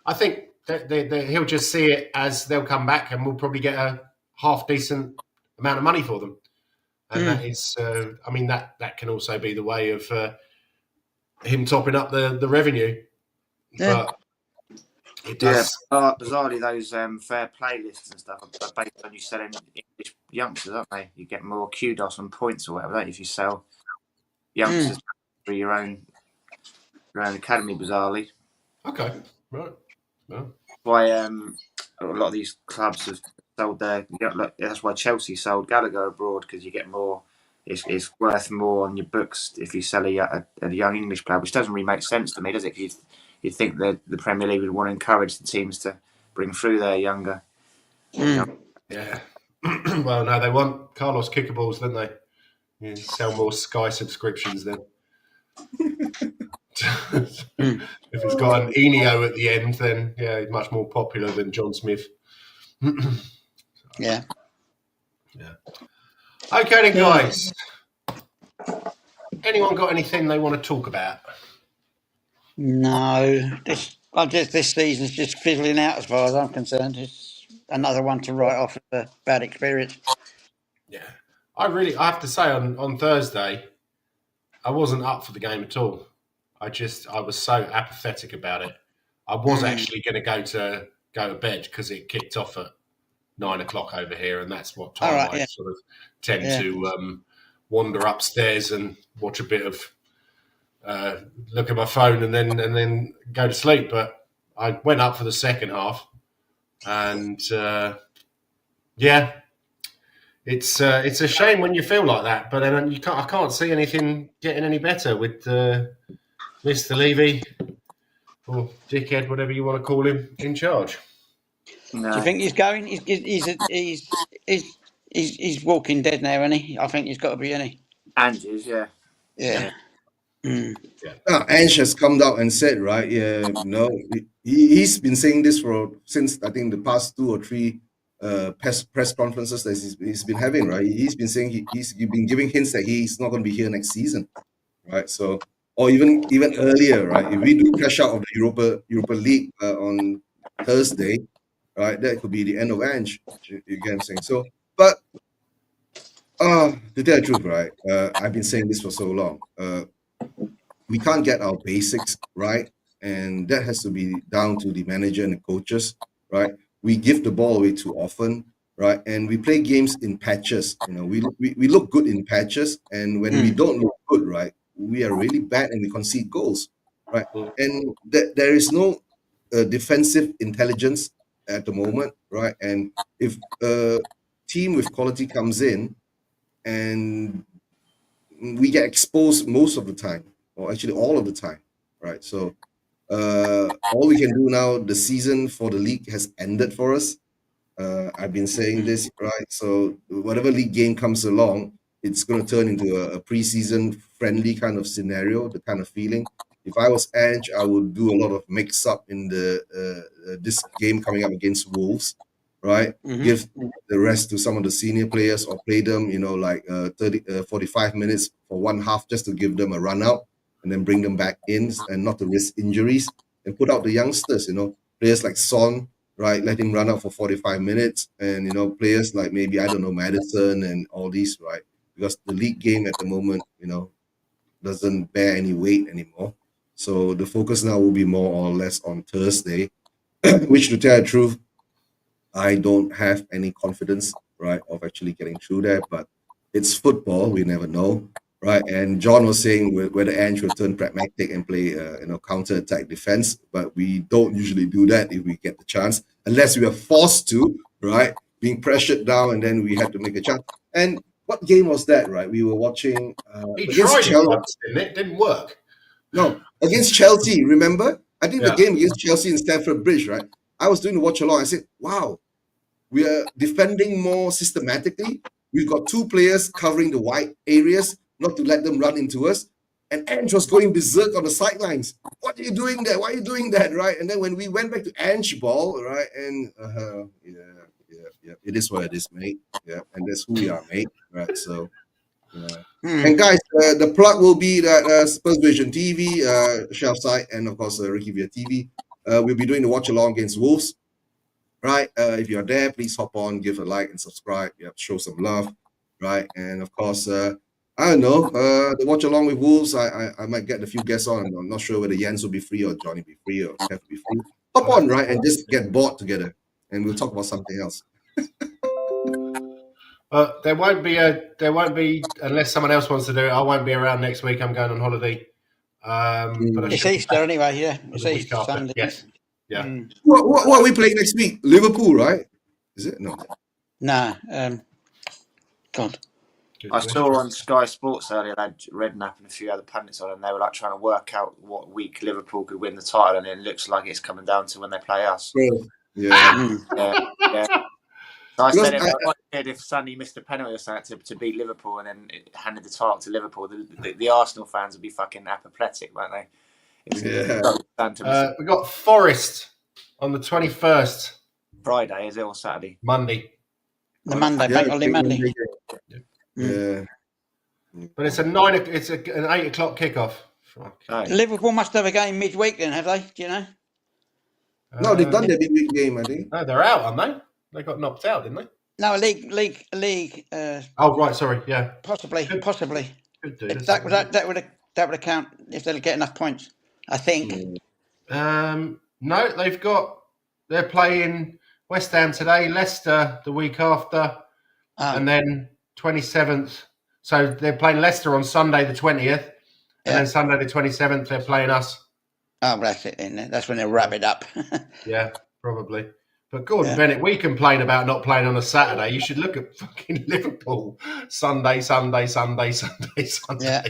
I think he'll just see it as they'll come back, and we'll probably get a half decent amount of money for them. And that is, I mean, that can also be the way of him topping up the revenue. Yeah. But it does. Yeah, bizarrely, those fair play lists and stuff are based on you selling English youngsters, aren't they? You get more kudos and points or whatever, don't you, if you sell youngsters through your own academy, bizarrely. Okay, right. Well. Why a lot of these clubs have sold that's why Chelsea sold Gallagher abroad, because you get more. It's worth more on your books if you sell a young English player, which doesn't really make sense to me, does it? You'd think that the Premier League would want to encourage the teams to bring through their younger. Yeah. Well, no, they want Carlos Kickaballs, don't they? You sell more Sky subscriptions then. If it's got an Enio at the end, then yeah, he's much more popular than John Smith. Yeah. Okay then, guys. Anyone got anything they want to talk about? No, this season's just fizzling out as far as I'm concerned. It's another one to write off as a bad experience. Yeah, I have to say on Thursday, I wasn't up for the game at all. I was so apathetic about it. I was actually going to go to bed because it kicked off at 9 o'clock over here, and that's what time I sort of tend to wander upstairs and watch a bit of look at my phone and then go to sleep. But I went up for the second half, and it's a shame when you feel like that. But then I can't see anything getting any better with Mr. Levy or dickhead, whatever you want to call him, in charge. No. Do you think he's going? He's walking dead now, isn't he? I think he's got to be, isn't he? Andrews, yeah. Ange has come out and said, right? Yeah, no, he's been saying this since I think the past 2 or 3 press conferences that he's been having, right? He's been saying he's been giving hints that he's not going to be here next season, right? So, or even earlier, right? If we do crash out of the Europa League on Thursday, right, that could be the end of Ange. You get what I'm saying? So, but to tell the truth, right? I've been saying this for so long. We can't get our basics right, and that has to be down to the manager and the coaches, right? We give the ball away too often, right? And we play games in patches. You know, we look good in patches, and when we don't look good, right, we are really bad and we concede goals, right? And there is no defensive intelligence at the moment, right? And if a team with quality comes in, and we get exposed most of the time, or actually all of the time, right? So all we can do now, the season for the league has ended for us. I've been saying this, right? So whatever league game comes along, it's going to turn into a preseason friendly kind of scenario, the kind of feeling. If I was Ange, I would do a lot of mix-up in this game coming up against Wolves, right? Give the rest to some of the senior players, or play them, you know, like 45 minutes for one half, just to give them a run out, and then bring them back in, and not to risk injuries, and put out the youngsters, you know, players like Son, right? Let him run out for 45 minutes, and, you know, players like maybe, I don't know, Madison and all these, right? Because the league game at the moment, you know, doesn't bear any weight anymore. So the focus now will be more or less on Thursday, which, to tell the truth, I don't have any confidence, right, of actually getting through there. But it's football; we never know, right? And John was saying whether Ange will turn pragmatic and play, counter-attack defense. But we don't usually do that if we get the chance, unless we are forced to, right? Being pressured down, and then we had to make a chance. And what game was that, right? We were watching. He tried it once, didn't it? Didn't work. No, against Chelsea, remember? I think the game against Chelsea in Stamford Bridge, right? I was doing the watch along. I said, wow, we are defending more systematically. We've got 2 players covering the wide areas, not to let them run into us. And Ange was going berserk on the sidelines. What are you doing there? Why are you doing that, right? And then when we went back to Ange ball, right? And it is what it is, mate. Yeah, and that's who we are, mate. Right, so... And guys, the plug will be that Spurs Vision TV, Shelf Side, and of course Ricky via TV. We'll be doing the watch along against Wolves. right? If you're there, please hop on, give a like and subscribe. Yeah, show some love, right? And of course, I don't know, the watch along with Wolves. I might get a few guests on. I'm not sure whether Jens will be free or Johnny be free or Kev will be free. Hop on, right, and just get bored together, and we'll talk about something else. There won't be unless someone else wants to do it. I won't be around next week. I'm going on holiday. But I It's should be Easter anyway, yeah. It's the week Easter after. Sunday. Yes. Yeah. What are we playing next week? Liverpool, right? Is it? No. No. God. Good I question. saw on Sky Sports earlier, they had Redknapp and a few other pundits on, and they were like trying to work out what week Liverpool could win the title, and it looks like it's coming down to when they play us. Yeah. Yeah. So I said Because if Sunday missed a penalty or something to beat Liverpool and then it handed the title to Liverpool, the Arsenal fans would be fucking apoplectic, won't they? We got Forest on the 21st. Friday, is it, or Saturday? Monday. The Monday, bank holiday Monday. Yeah. But it's an 8 o'clock kickoff. No. Liverpool must have a game midweek then, have they? Do you know? No, they've done their midweek game, I think. No, they're out, aren't they? They got knocked out, didn't they? No, a league. Oh, right, sorry, yeah. Possibly. Could do. That would account if they'll get enough points, I think. No, they're playing West Ham today, Leicester the week after, and then 27th. So they're playing Leicester on Sunday the 20th, and then Sunday the 27th they're playing us. Oh, that's it then. That's when they'll wrap it up. Yeah, probably. But Gordon Bennett, we complain about not playing on a Saturday. You should look at fucking Liverpool. Sunday. Yeah.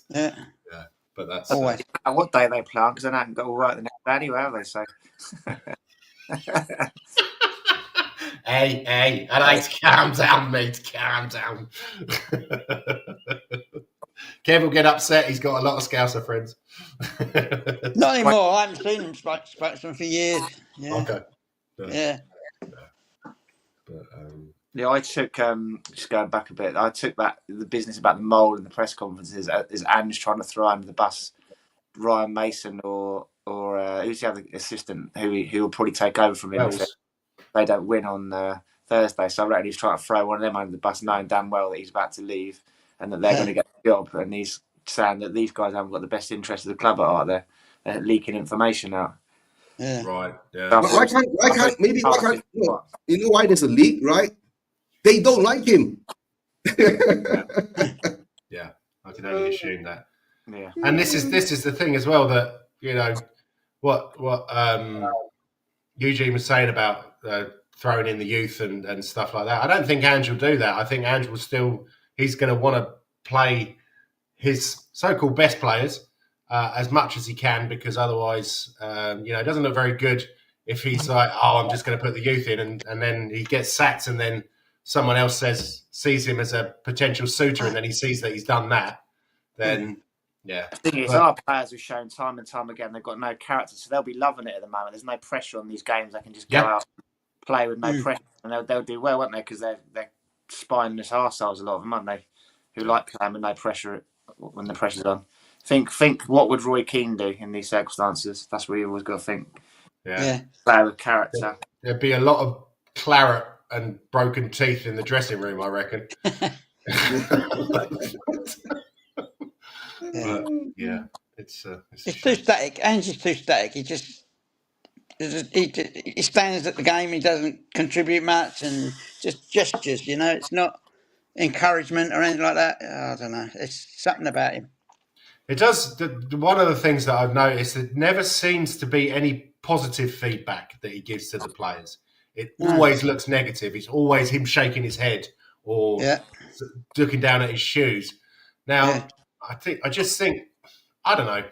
Yeah. But that's always. What day they play on, because they haven't got to work the next day anyway, have they? So. Hey, all right, calm down, mate. Calm down. Kev will get upset. He's got a lot of Scouser friends. Not anymore. I haven't seen them spoke to them for years. Yeah. Okay. Yeah. But, yeah, I took just going back a bit. I took the business about the mould and the press conferences as Ange trying to throw under the bus Ryan Mason or who's the other assistant who will probably take over from him if they don't win on Thursday. So I reckon he's trying to throw one of them under the bus, knowing damn well that he's about to leave and that they're going to get the job. And he's saying that these guys haven't got the best interest of the club at heart. They're leaking information out. Yeah. Right. Yeah. Why can't you know why there's a leak, right? They don't like him. Yeah, I can only assume that. Yeah. And this is the thing as well, that what Eugene was saying about throwing in the youth and stuff like that. I don't think Ange will do that. I think Ange will he's going to want to play his so-called best players as much as he can, because otherwise, it doesn't look very good if he's like, oh, I'm just going to put the youth in, and then he gets sacked, and then someone else sees him as a potential suitor, and then he sees that he's done that. Then, yeah. The thing is, our players have shown time and time again they've got no character, so they'll be loving it at the moment. There's no pressure on these games; they can just go out, play with no pressure, and they'll do well, won't they? Because they're spineless arseholes, a lot of them, aren't they? Who like playing with no pressure when the pressure's on. Think what would Roy Keane do in these circumstances? That's what you always got to think. Yeah. Player with character. There'd be a lot of claret and broken teeth in the dressing room, I reckon. It's too static. Ange is too static. He stands at the game. He doesn't contribute much, and just gestures. It's not encouragement or anything like that. I don't know. It's something about him. It does. One of the things that I've noticed, it never seems to be any positive feedback that he gives to the players. It always looks negative. It's always him shaking his head or looking down at his shoes. Now, I just think, I don't know.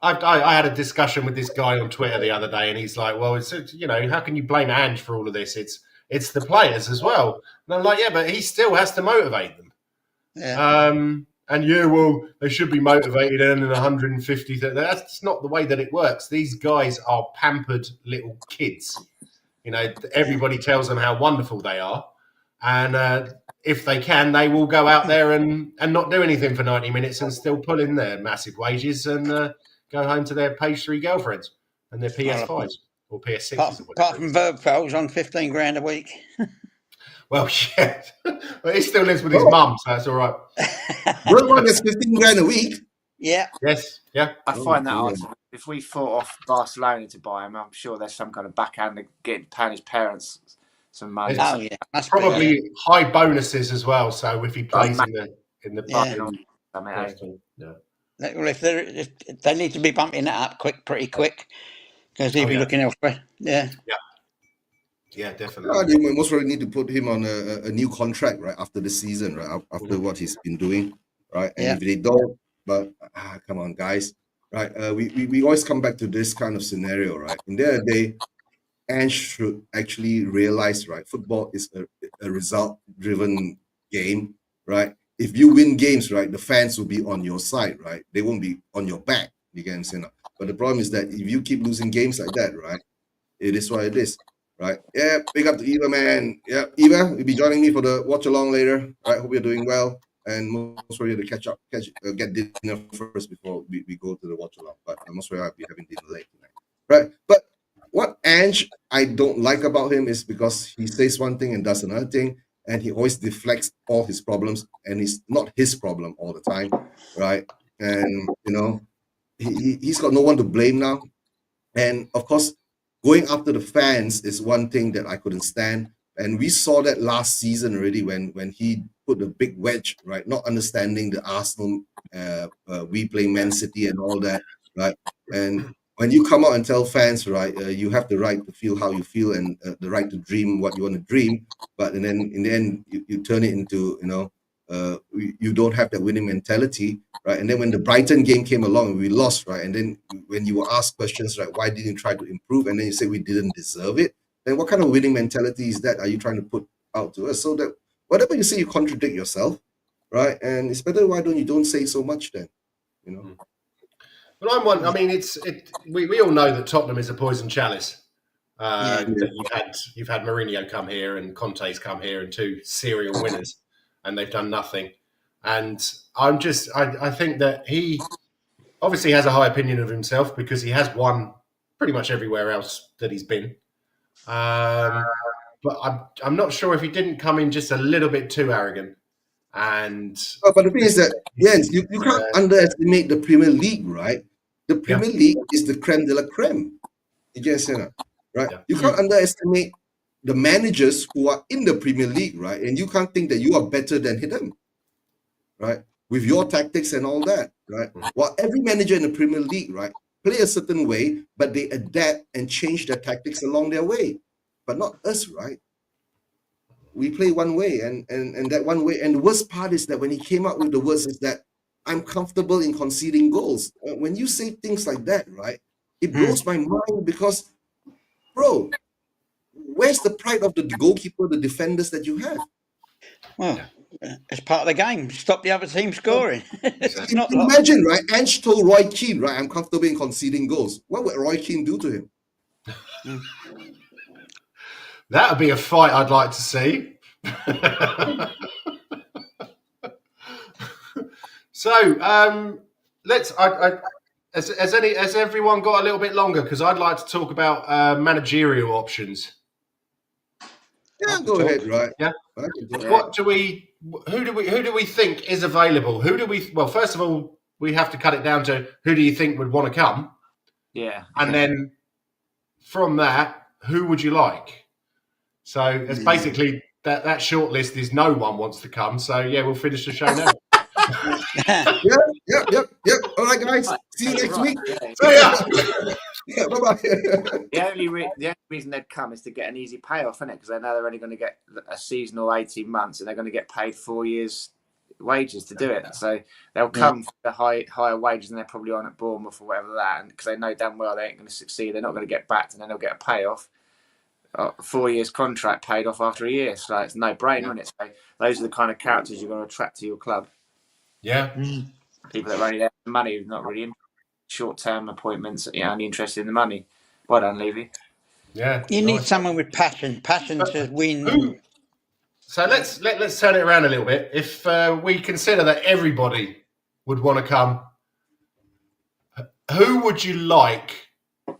I had a discussion with this guy on Twitter the other day, and he's like, well, it's how can you blame Ange for all of this? It's the players as well. And I'm like, yeah, but he still has to motivate them. Yeah. And they should be motivated earning 150. That's not the way that it works. These guys are pampered little kids. Everybody tells them how wonderful they are. And if they can, they will go out there and not do anything for 90 minutes and still pull in their massive wages and go home to their pastry girlfriends and their PS5s. or PS6s or Apart whatever. from Verb Fells on 15 grand a week. Well, yeah, but he still lives with his mum, so that's all right. Bergwijn is 15 grand a week. Yeah. Yes, yeah. I find that dear. hard. If we fought off Barcelona to buy him, I'm sure there's some kind of backhand getting paying his parents some money. It's Oh, yeah. Must probably be, high bonuses as well. So if he plays in the Yeah. first team, yeah. Well, if they need to be bumping that up pretty quick, because he'll be looking elsewhere. Yeah. Yeah, Yeah, definitely. they most probably need to put him on a new contract right after the season, right after what he's been doing, right? And if they don't, but come on, guys, right? We always come back to this kind of scenario, right? In the end of the day, Ange should actually realize, right? Football is a result-driven game, right? If you win games, right, the fans will be on your side, right? They won't be on your back. You get what I'm saying? But the problem is that if you keep losing games like that, right, it is what it is. Right. Yeah. Big up to Eva, man. Yeah. Eva, you'll be joining me for the watch along later. Right. Hope you're doing well. And most probably to get dinner first before we go to the watch along. But most probably I'll be having dinner late tonight. Right. But what Ange I don't like about him is because he says one thing and does another thing. And he always deflects all his problems. And it's not his problem all the time. Right. And, he's got no one to blame now. And of course, going after the fans is one thing that I couldn't stand. And we saw that last season already when he put a big wedge, right? Not understanding the Arsenal, we play Man City and all that, right? And when you come out and tell fans, right, you have the right to feel how you feel and the right to dream what you want to dream. But and then in the end, you turn it into, you don't have that winning mentality, right? And then when the Brighton game came along, we lost, right? And then when you were asked questions, right, why didn't you try to improve? And then you say we didn't deserve it. Then what kind of winning mentality is that? Are you trying to put out to us? So that whatever you say, you contradict yourself, right? And it's better why don't say so much then, Well, I'm one. I mean, we all know that Tottenham is a poison chalice. You've had Mourinho come here and Conte's come here and two serial winners, and they've done nothing. And I think that he obviously has a high opinion of himself because he has won pretty much everywhere else that he's been. But I'm not sure if he didn't come in just a little bit too arrogant. But the thing is that, Jens, you can't underestimate the Premier League, right? The Premier League is the creme de la creme. You get it, right? Yeah. You can't underestimate the managers who are in the Premier League, right? And you can't think that you are better than them, right? With your tactics and all that, right? While every manager in the Premier League, right, play a certain way, but they adapt and change their tactics along their way. But not us, right? We play one way, and that one way. And the worst part is that when he came out with the words is that I'm comfortable in conceding goals. When you say things like that, right, it blows my mind because, bro, where's the pride of the goalkeeper, the defenders that you have? Well, it's part of the game. Stop the other team scoring. Imagine, right? Ange told Roy Keane, right, I'm comfortable in conceding goals. What would Roy Keane do to him? That would be a fight I'd like to see. So has everyone got a little bit longer? Because I'd like to talk about managerial options. Yeah, go ahead, right? Yeah. Who do we think is available? Well, first of all, we have to cut it down to who do you think would want to come? Yeah. And then from that, who would you like? So it's basically that short list is no one wants to come. So yeah, we'll finish the show now. Yep. All right, guys. See you next week. Yeah, bye-bye. The only reason they'd come is to get an easy payoff, isn't it? Because they know they're only going to get a season or 18 months, and they're going to get paid 4 years' wages to do it. So they'll come for the higher wages than they're probably on at Bournemouth or whatever that, and because they know damn well they ain't going to succeed, they're not going to get backed, and then they'll get a payoff. 4 years contract paid off after a year, so it's no brainer, isn't it? So those are the kind of characters you're going to attract to your club. Yeah, people that are only there for money, not really short-term appointments, only interested in the money. Well done, Levy. Yeah, you need someone with passion to win. So let's turn it around a little bit. If we consider that everybody would want to come, who would you like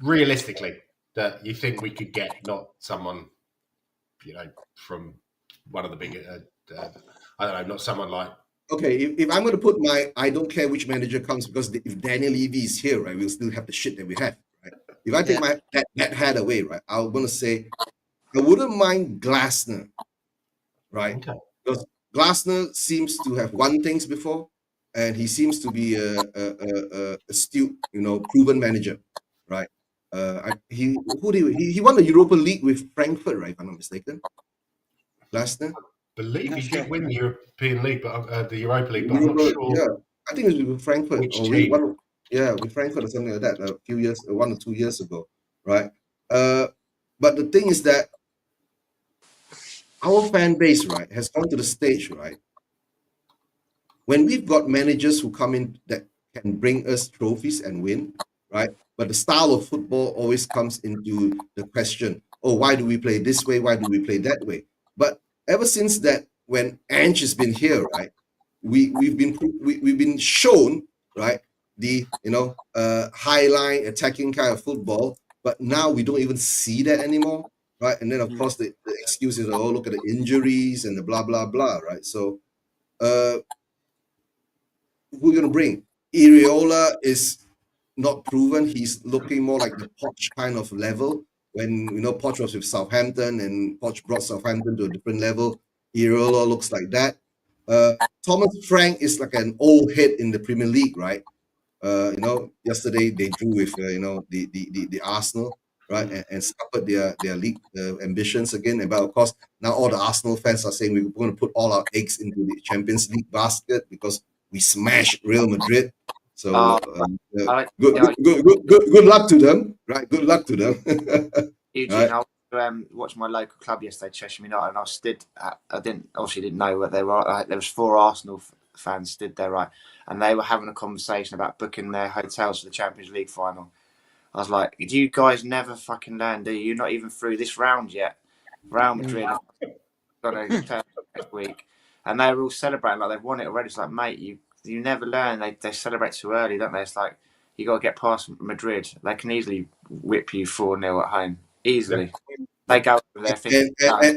realistically? that you think we could get, not someone, from one of the big, I don't know, not someone like. Okay, if I'm going to put I don't care which manager comes, because if Daniel Levy is here, right, we'll still have the shit that we have, right? If I take that hat away, right, I'm going to say I wouldn't mind Glasner, right? Okay. Because Glasner seems to have won things before, and he seems to be a astute, proven manager, right? He won the Europa League with Frankfurt, right? If I'm not mistaken. Glasner. I believe he did win the European League, but the Europa League, but I'm not sure. Yeah, I think it was with Frankfurt Which or team? with Frankfurt or something like that a few years, 1 or 2 years ago, right? But the thing is that our fan base, right, has gone to the stage, right, when we've got managers who come in that can bring us trophies and win, right? But the style of football always comes into the question. Oh, why do we play this way? Why do we play that way? But ever since that, when Ange has been here, right, we've been shown, right, the high line attacking kind of football, but now we don't even see that anymore, right? And then of course the excuse is, oh, look at the injuries and the blah blah blah, right? So who are gonna bring? Iriola is not proven. He's looking more like the Poch kind of level. When Poch was with Southampton and Poch brought Southampton to a different level, Iriola looks like that. Thomas Frank is like an old head in the Premier League, right? Yesterday they drew with the Arsenal, right, and scuppered their league ambitions again. But of course, now all the Arsenal fans are saying we're going to put all our eggs into the Champions League basket because we smashed Real Madrid. So good luck to them, right? Good luck to them. Eugene, right. I watched my local club yesterday, Cheshire United, and I didn't know what they were. There was 4 Arsenal fans stood there, right, and they were having a conversation about booking their hotels for the Champions League final. I was like, "Do you guys never fucking learn? Do you? You're not even through this round yet." Real Madrid got a turn next week, and they were all celebrating like they've won it already. It's like, mate, you never learn. They celebrate too early, don't they? It's like you got to get past Madrid. They can easily whip you 4-0 at home. Easily. They go over there.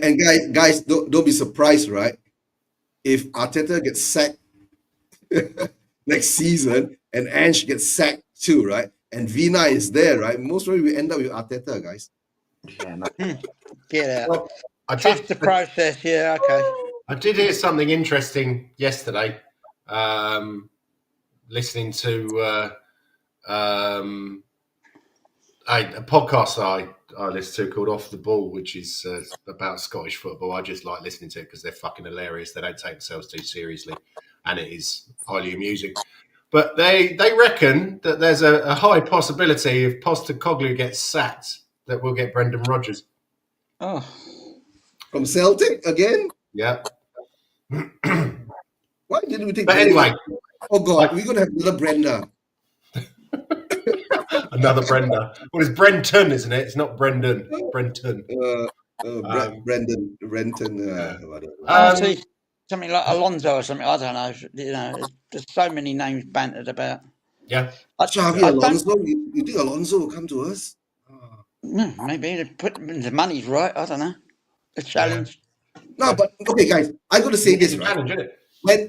And guys, don't be surprised, right? If Arteta gets sacked next season and Ange gets sacked too, right? And Vina is there, right? Most probably we end up with Arteta, guys. Yeah, no. Get out. Well, trust the process. Yeah, okay. I did hear something interesting yesterday. Listening to a podcast I listen to called Off the Ball, which is about Scottish football. I just like listening to it because they're fucking hilarious. They don't take themselves too seriously, and it is highly amusing. But they reckon that there's a high possibility if Postecoglou gets sacked that we'll get Brendan Rodgers. Oh, from Celtic again? Yeah. Why didn't we take? But anyway, oh God, we're gonna have another Brenda. Another Brenda. Well, it's Brenton, isn't it? It's not Brendan. Brenton. Brendan. Whatever. Something like Alonso or something. I don't know. There's so many names bantered about. Yeah. Xavi Alonso. You think Alonso will come to us? Maybe the money's right. I don't know. A challenge. No, but okay, guys. I got to say this, right?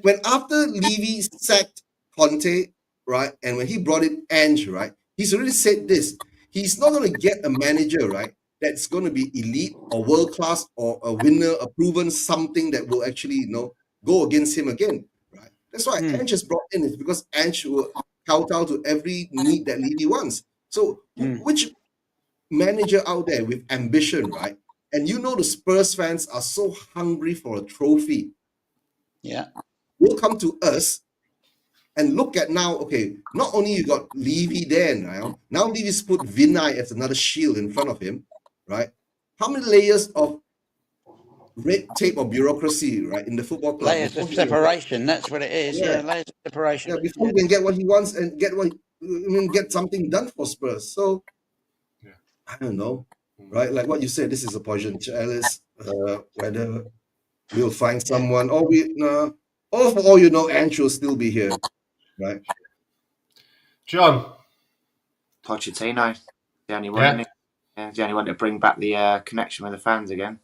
When after Levy sacked Conte, right, and when he brought in Ange, right, he's already said this. He's not going to get a manager, right, that's going to be elite or world class or a winner, a proven something that will actually, go against him again, right? That's why Ange is brought in. It's because Ange will kowtow to every need that Levy wants. So which manager out there with ambition, right? And the Spurs fans are so hungry for a trophy. Yeah. Will come to us and look at now, okay, not only you got Levy there now Levy's put Vinay as another shield in front of him, right? How many layers of red tape or bureaucracy, right, in the football club? Layers of separation, that's what it is. Yeah, layers of separation. Yeah, before he can get what he wants and get something done for Spurs. So, I don't know, right? Like what you said, this is a poison chalice. Whether we'll find someone, or for all you know, Ange will still be here, right? John. Pochettino, the only one. Yeah, he only wanted to bring back the connection with the fans again.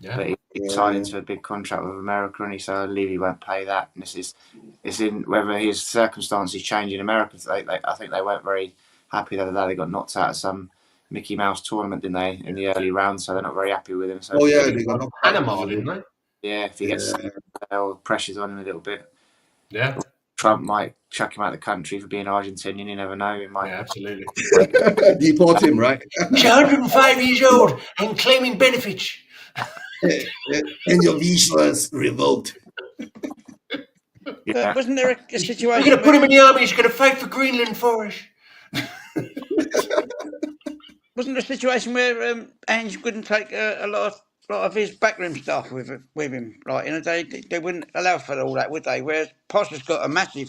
Yeah. But he tied into a big contract with America, and so Levy won't pay that. And it's in whether his circumstances change in America. I think they weren't very happy the other day. They got knocked out of some Mickey Mouse tournament, didn't they, in the early round? So they're not very happy with him. So they got knocked out. Panama, didn't they? Yeah, if he gets pressure's on him a little bit. Yeah. Trump might chuck him out of the country for being Argentinian. You never know. He might. Yeah, absolutely. Deport him, right? He's 105 years old and claiming benefits. And your visa's revoked. But wasn't there a situation? We're going to put him in the army. He's going to fight for Greenland for us. Wasn't there a situation where Ange wouldn't take a lot of his backroom staff with him? Like, they wouldn't allow for all that, would they? Whereas Posh has got a massive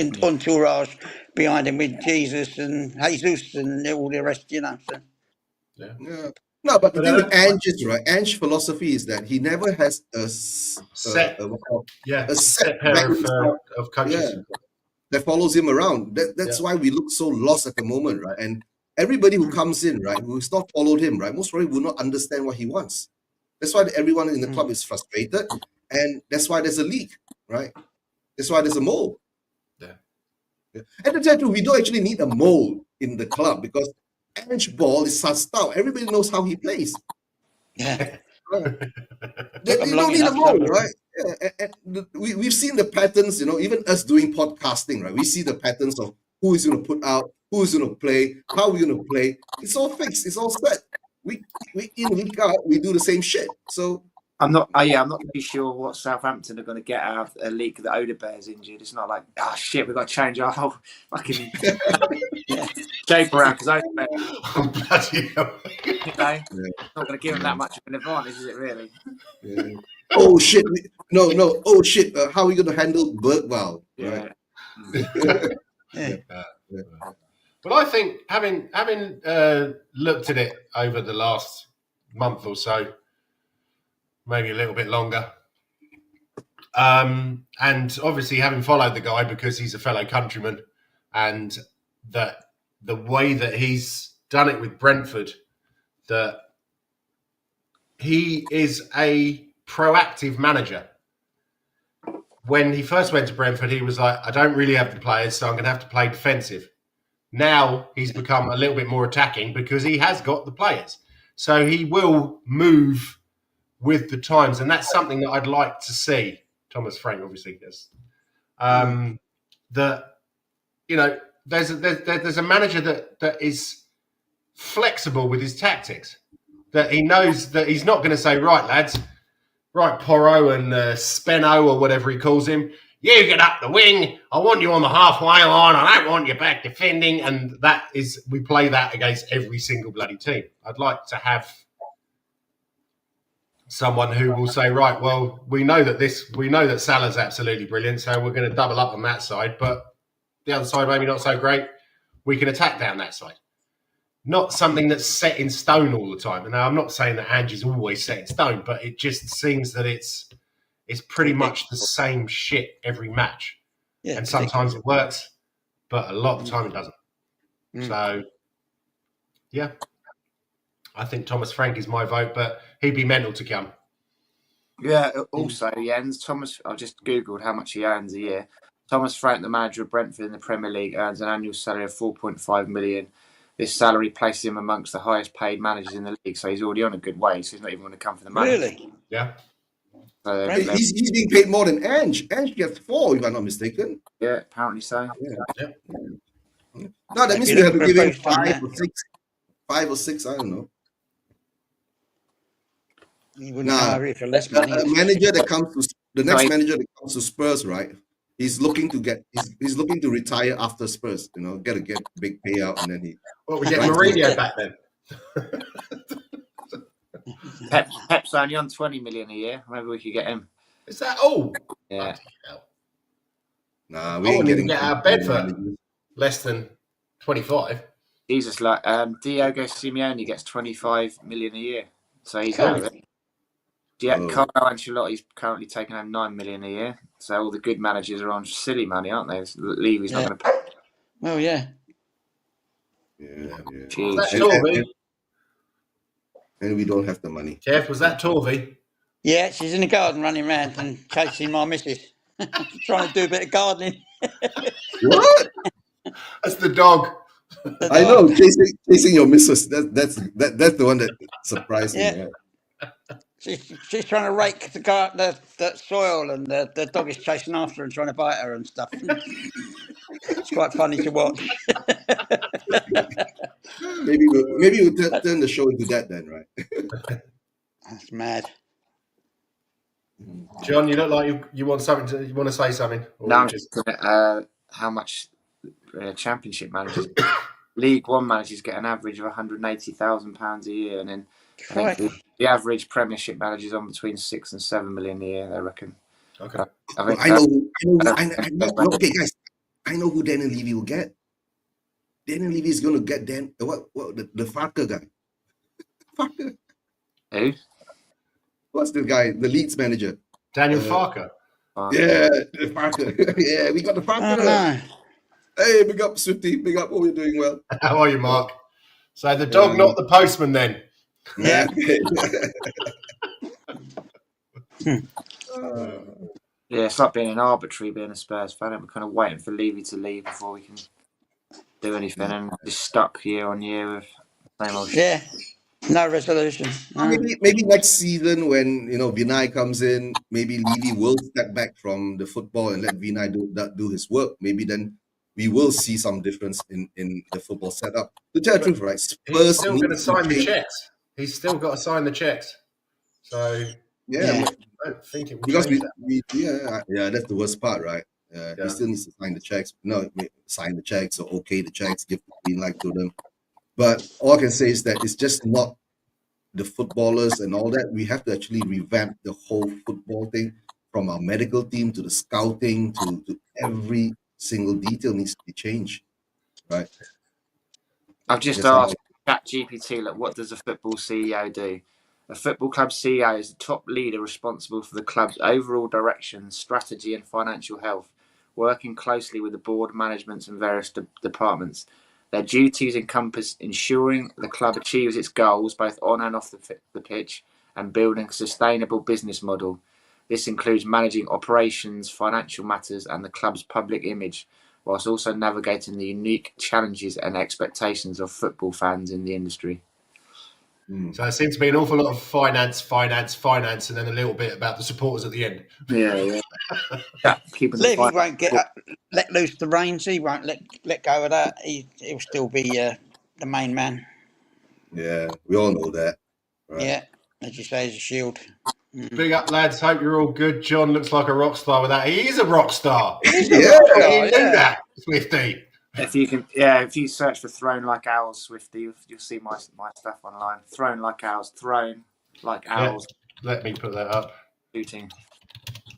entourage behind him with Jesus and Jesus and all the rest, So. Yeah. No, but the thing with Ange is, right, Ange's philosophy is that he never has a set pair of coaches that follows him around. That's why we look so lost at the moment, right? And everybody who comes in, right, who's not followed him, right, most probably will not understand what he wants. That's why everyone in the club is frustrated, and that's why there's a leak, right? That's why there's a mold. And to tell you, we don't actually need a mold in the club because Ange ball is sussed out. Everybody knows how he plays. Yeah. They don't need a mold, right? Yeah. And we've seen the patterns, even us doing podcasting, right? We see the patterns of who is going to put out, who is going to play, how we're going to play. It's all fixed. It's all set. Week in, week out, we do the same shit. So I'm not really sure what Southampton are going to get out of a leak that Odebear's injured. It's not like, oh shit, we've got to change our whole fucking shape around because Odebear. Not going to give him that much of an advantage, is it really? Yeah. Oh shit! No. Oh shit! How are we going to handle Bergwall? Right? Well, I think having looked at it over the last month or so, maybe a little bit longer, and obviously having followed the guy because he's a fellow countryman, and that the way that he's done it with Brentford, that he is a proactive manager. When he first went to Brentford, he was like, I don't really have the players, so I'm going to have to play defensive. Now he's become a little bit more attacking because he has got the players. So he will move with the times, and that's something that I'd like to see. Thomas Frank, obviously, yes. That there's a manager that is flexible with his tactics. That he knows that he's not going to say, right, lads, right, Porro and Spenno or whatever he calls him, you get up the wing. I want you on the halfway line. I don't want you back defending. And we play that against every single bloody team. I'd like to have someone who will say, right, well, we know that Salah's absolutely brilliant, so we're going to double up on that side, but the other side maybe not so great. We can attack down that side. Not something that's set in stone all the time. And now I'm not saying that Ange is always set in stone, but it just seems that it's pretty much the same shit every match. Yeah, and sometimes it works, but a lot of the time it doesn't. So, yeah. I think Thomas Frank is my vote, but he'd be mental to come. Yeah, also, Jens, I've just Googled how much he earns a year. Thomas Frank, the manager of Brentford in the Premier League, earns an annual salary of 4.5 million. This salary places him amongst the highest paid managers in the league, so he's already on a good wage, so he's not even going to come for the money. Really? Yeah. So he's being paid more than Ange. Ange gets 4, if I'm not mistaken. Yeah, apparently so. Yeah. No, that means we have to give him 5 or 6, I don't know. You wouldn't hire for less money. Manager that comes to the next manager that comes to Spurs, right? He's looking to retire after Spurs. Get a big payout, and then we get Mourinho back then. Pep's only on 20 million a year. Maybe we could get him. Is that all? Yeah. Nah, we ain't getting get out of bed for less than 25. Jesus, like Diogo Simeone gets 25 million a year, so he's out of it. Yeah, Carlo Ancelotti's currently taking home 9 million a year. So all the good managers are on silly money, aren't they? Levy's not going to pay. Well, yeah. Jeez. Was that Torvey? And we don't have the money. Jeff, was that Torvey? Yeah, she's in the garden running around and chasing my missus. Trying to do a bit of gardening. What? That's the dog. I know, chasing your missus. That's the one that surprised me. Yeah. Right? She's trying to rake the soil, and the dog is chasing after her and trying to bite her and stuff. It's quite funny to watch. Maybe we'll turn the show into that then, right? That's mad. John, you look like you want something. You want to say something? Or No, just... how much Championship managers, League One managers get an average of £180,000 a year, and then I think the average Premiership manager is on between 6 and 7 million a year. They reckon. Okay. I know. Okay, guys, I know who Daniel Levy will get. Daniel Levy is going to get the Farker guy. Farker. Who? What's the guy? The Leeds manager. Daniel Farker. Yeah, the Farker. Yeah, we got the Farker. Oh, no. Hey, big up, Swifty. Big up. Oh, we're doing well. How are you, Mark? So the dog, not the postman, then. Yeah. Yeah, it's like being an arbitrary, being a Spurs fan. We're kind of waiting for Levy to leave before we can do anything, and just stuck year on year with the same old shit. Yeah. No resolution. No. Maybe next season when Vinay comes in, maybe Levy will step back from the football and let Vinay do his work. Maybe then we will see some difference in the football setup. To tell the truth, right? He's still going to sign the checks. He's still got to sign the checks. So yeah. I don't think it will Because change that. that's the worst part, right? He still needs to sign the checks. No, sign the checks or okay the checks, give the green light to them. But all I can say is that it's just not the footballers and all that. We have to actually revamp the whole football thing, from our medical team to the scouting to every single detail needs to be changed, right? I've just asked ChatGPT, like, what does a football CEO do? A football club CEO is the top leader responsible for the club's overall direction, strategy and financial health, working closely with the board, management and various departments. Their duties encompass ensuring the club achieves its goals both on and off the pitch and building a sustainable business model. This includes managing operations, financial matters and the club's public image, whilst also navigating the unique challenges and expectations of football fans in the industry. So there seems to be an awful lot of finance, and then a little bit about the supporters at the end. Yeah. Levy won't let loose the reins. He won't let go of that. He'll still be the main man. Yeah, we all know that. Right? Yeah, as you say, he's a shield. Big up, lads. Hope you're all good. John looks like a rock star with that. He is a rock star. He's a rock star. You knew that, Swifty. If you search for Throne Like Owls, Swifty, you'll see my stuff online. Throne Like Owls, Throne Like Owls. Let me put that up. Shooting.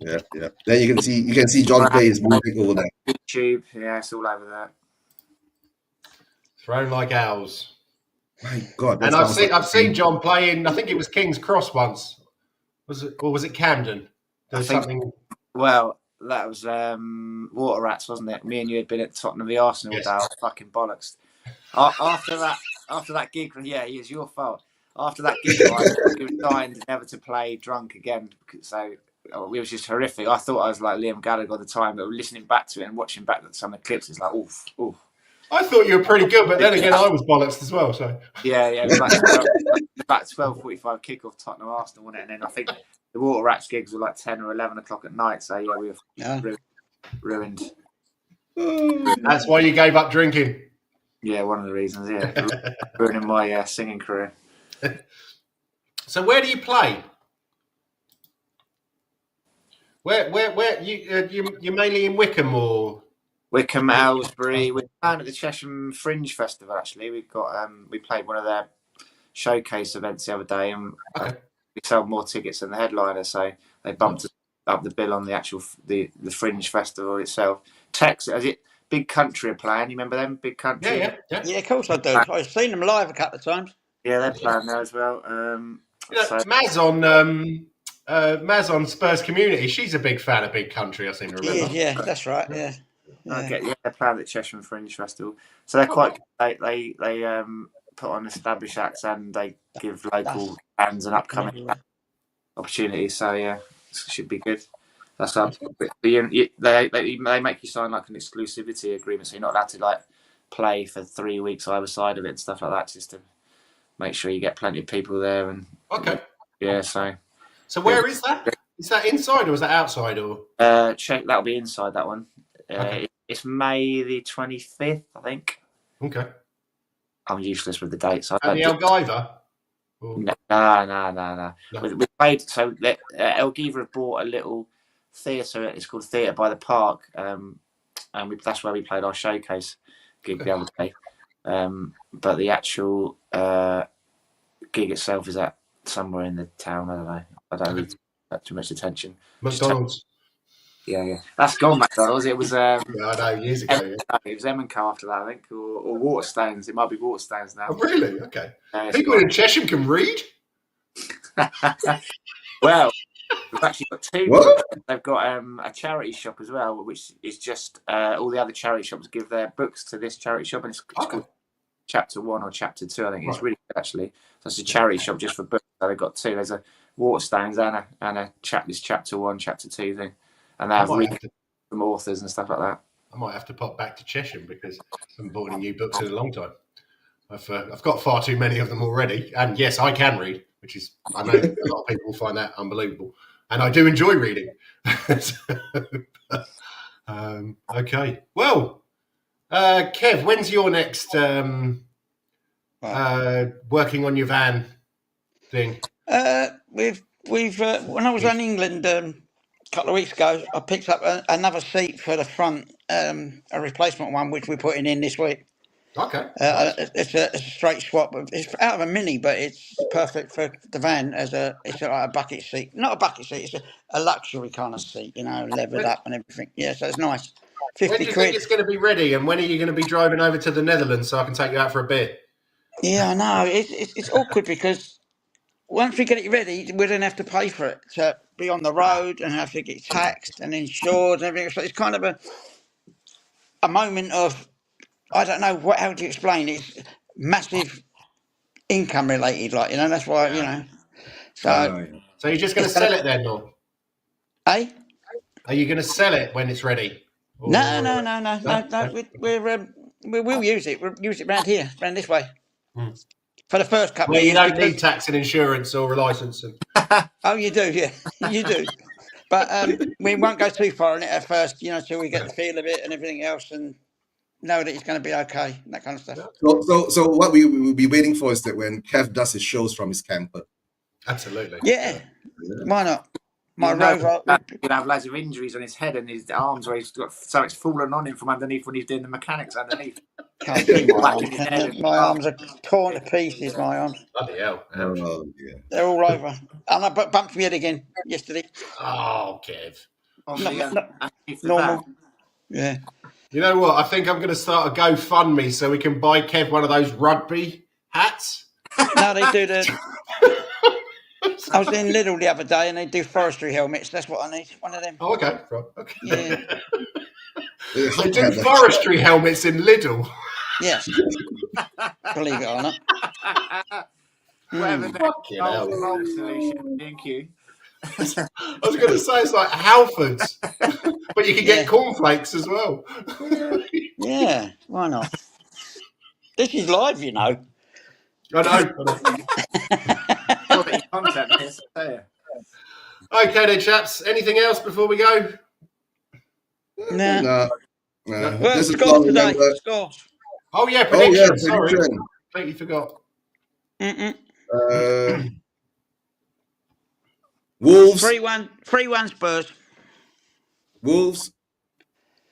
Yeah. Then you can see John play his music over there. YouTube, yeah, it's all over there. Throne Like Owls. My God. And I've seen John play in, I think it was King's Cross once. Was it Camden? Well, that was Water Rats, wasn't it? Me and you had been at Tottenham v Arsenal. Yes. Fucking bollocks. After that gig, yeah, it was your fault. After that gig, we resigned never to play drunk again. So it was just horrific. I thought I was like Liam Gallagher at the time, but listening back to it and watching back some of the clips, it's like, oof. I thought you were pretty good, but then again, I was bollocks as well. So it was like about 12:45 kickoff Tottenham Arsenal, wasn't it? And then I think the Water Rats gigs were like 10 or 11 o'clock at night. So we were ruined. That's why you gave up drinking. Yeah, one of the reasons. Yeah, ruining my singing career. So where do you play? Where you're mainly in Wickham or? Wickham, Aylesbury. We're playing at the Chesham Fringe Festival. Actually, we played one of their showcase events the other day, and we sold more tickets than the headliner. So they bumped up the bill on the actual the Fringe Festival itself. Texas, is it Big Country are playing? You remember them? Big Country. Yeah, of course I do. I've seen them live a couple of times. Yeah, they're playing there as well. Maz on Spurs Community. She's a big fan of Big Country. I seem to remember. Yeah, that's right. Yeah. They're playing at Cheshire Fringe Festival, so they're quite good. They put on established acts and they give local bands and upcoming opportunities. So yeah, it should be good. That's up. They make you sign like an exclusivity agreement, so you're not allowed to like play for 3 weeks either side of it and stuff like that, just to make sure you get plenty of people there. And yeah, so where is that? Is that inside or is that outside? Or that'll be inside that one. It's May the 25th, I think. Okay. I'm useless with the dates. The Elgiver? No. We played. So Elgiver have bought a little theatre. It's called Theatre by the Park, and that's where we played our showcase gig the other day. But the actual gig itself is at somewhere in the town. I don't know. I don't really pay too much attention. McDonald's. Yeah. That's gone, McDonald's. It was I know, years ago. It was M&Co after that, I think, or Waterstones. It might be Waterstones now. Oh, really? Okay. People in Cheshire can read? Well, we've actually got two. What? They've got a charity shop as well, which is just all the other charity shops give their books to this charity shop, and it's called Chapter 1 or Chapter 2, I think. It's really good, actually. So it's a charity shop just for books. So they've got two. There's a Waterstones and a Chapter 1, Chapter 2 thing. And they have some authors and stuff like that. I might have to pop back to Cheshire because I haven't bought any new books in a long time. I've got far too many of them already. And yes, I can read, which is, I know a lot of people find that unbelievable. And I do enjoy reading. Okay. Well, Kev, when's your next working on your van thing? We've when I was in England a couple of weeks ago, I picked up another seat for the front, a replacement one, which we're putting in this week. Okay. It's a straight swap. It's out of a Mini, but it's perfect for the van it's like a bucket seat. Not a bucket seat, it's a luxury kind of seat, levered up and everything. Yeah, so it's nice. 50 when do you quid. think it's going to be ready, and when are you going to be driving over to the Netherlands so I can take you out for a beer? Yeah, I know. It's awkward because once we get it ready, we then have to pay for it to be on the road and have to get taxed and insured and everything. So it's kind of a moment of, I don't know, how do you explain it? It's massive income related, that's why, So you're just going to sell it then, or? Eh? Are you going to sell it when it's ready? Or... No. We'll use it. We'll use it around here, around this way. For the first couple of years. You don't need tax and insurance or a license. Oh, you do, yeah. You do. But we won't go too far in it at first, till we get the feel of it and everything else and know that it's going to be okay, that kind of stuff. So what we will be waiting for is that when Kev does his shows from his camper. Absolutely. Yeah. Why not? You'll have loads of injuries on his head and his arms where he's got so it's fallen on him from underneath when he's doing the mechanics underneath. Can't see my arms are torn to pieces, my arms. Bloody hell. Oh, yeah. They're all over. And I bumped my head again yesterday. Oh, Kev. Normal. Yeah. You know what? I think I'm going to start a GoFundMe so we can buy Kev one of those rugby hats. No, they do the... I was in Lidl the other day and they do forestry helmets. That's what I need. One of them. Oh, okay. Okay. Yeah. They do forestry helmets in Lidl. Yes. Believe it or not. Whatever the solution. Thank you. I was going to say it's like Halfords, but you can get cornflakes as well. Yeah, why not? This is live, I know. Okay then, chaps. Anything else before we go? No. Well, This is scores today. Scores. Oh yeah, prediction. Sorry, completely forgot. Wolves. 3-1 Spurs. Wolves.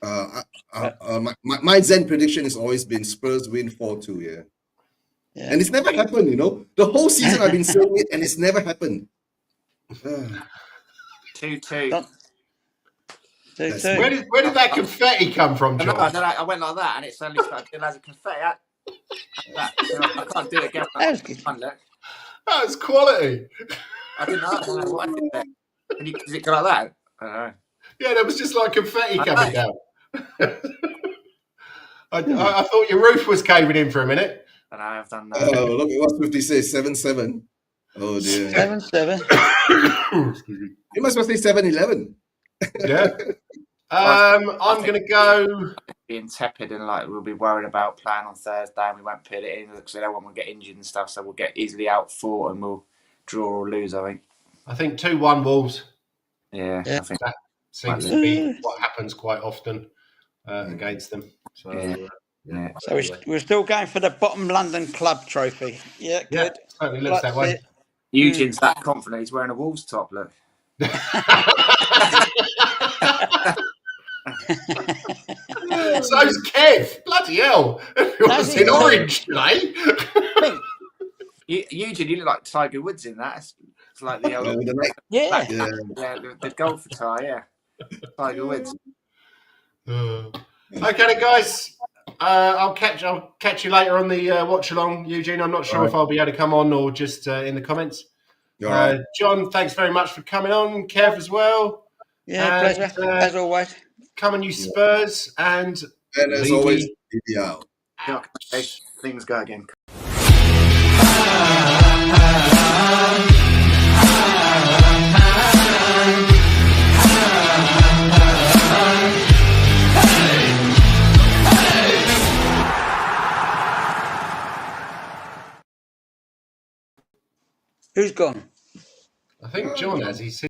My Zen prediction has always been Spurs win 4-2. Yeah. And it's never happened. The whole season I've been saying it, and it's never happened. 2-2. 2-2. Where did that confetti come from, John? I went like that, and it suddenly started doing loads of confetti. I can't do it again. That was good. That was quality. I don't know what I did there. Does it go like that? I don't know. Yeah, there was just like confetti coming down. I thought your roof was caving in for a minute. And I have done that. Oh, look at what 50 says, 7-7. Oh dear. 7-7. Excuse me. You must say 7-11. Yeah. I'm going to go. Being tepid and like we'll be worried about playing on Thursday and we won't put it in because no one will get injured and stuff. So we'll get easily out 4 and we'll draw or lose, I think. I think 2-1 Wolves. Yeah. I think that seems to be what happens quite often against them. So, yeah. So we're still going for the bottom London club trophy. Yeah, good. Certainly looks that way. Eugene's that confident he's wearing a Wolves top, look. So's Kev. Bloody hell. Everyone's in orange today. Eugene, you look like Tiger Woods in that. It's like the old the golfer tie, yeah. Tiger Woods. Okay, then, guys. I'll catch you later on the watch along, Eugene. I'm not sure if I'll be able to come on or just in the comments. John, thanks very much for coming on. Kev as well. Yeah, pleasure as always. Come on, you Spurs, and as always, BBL. Things go again. Who's gone? I think John has. He's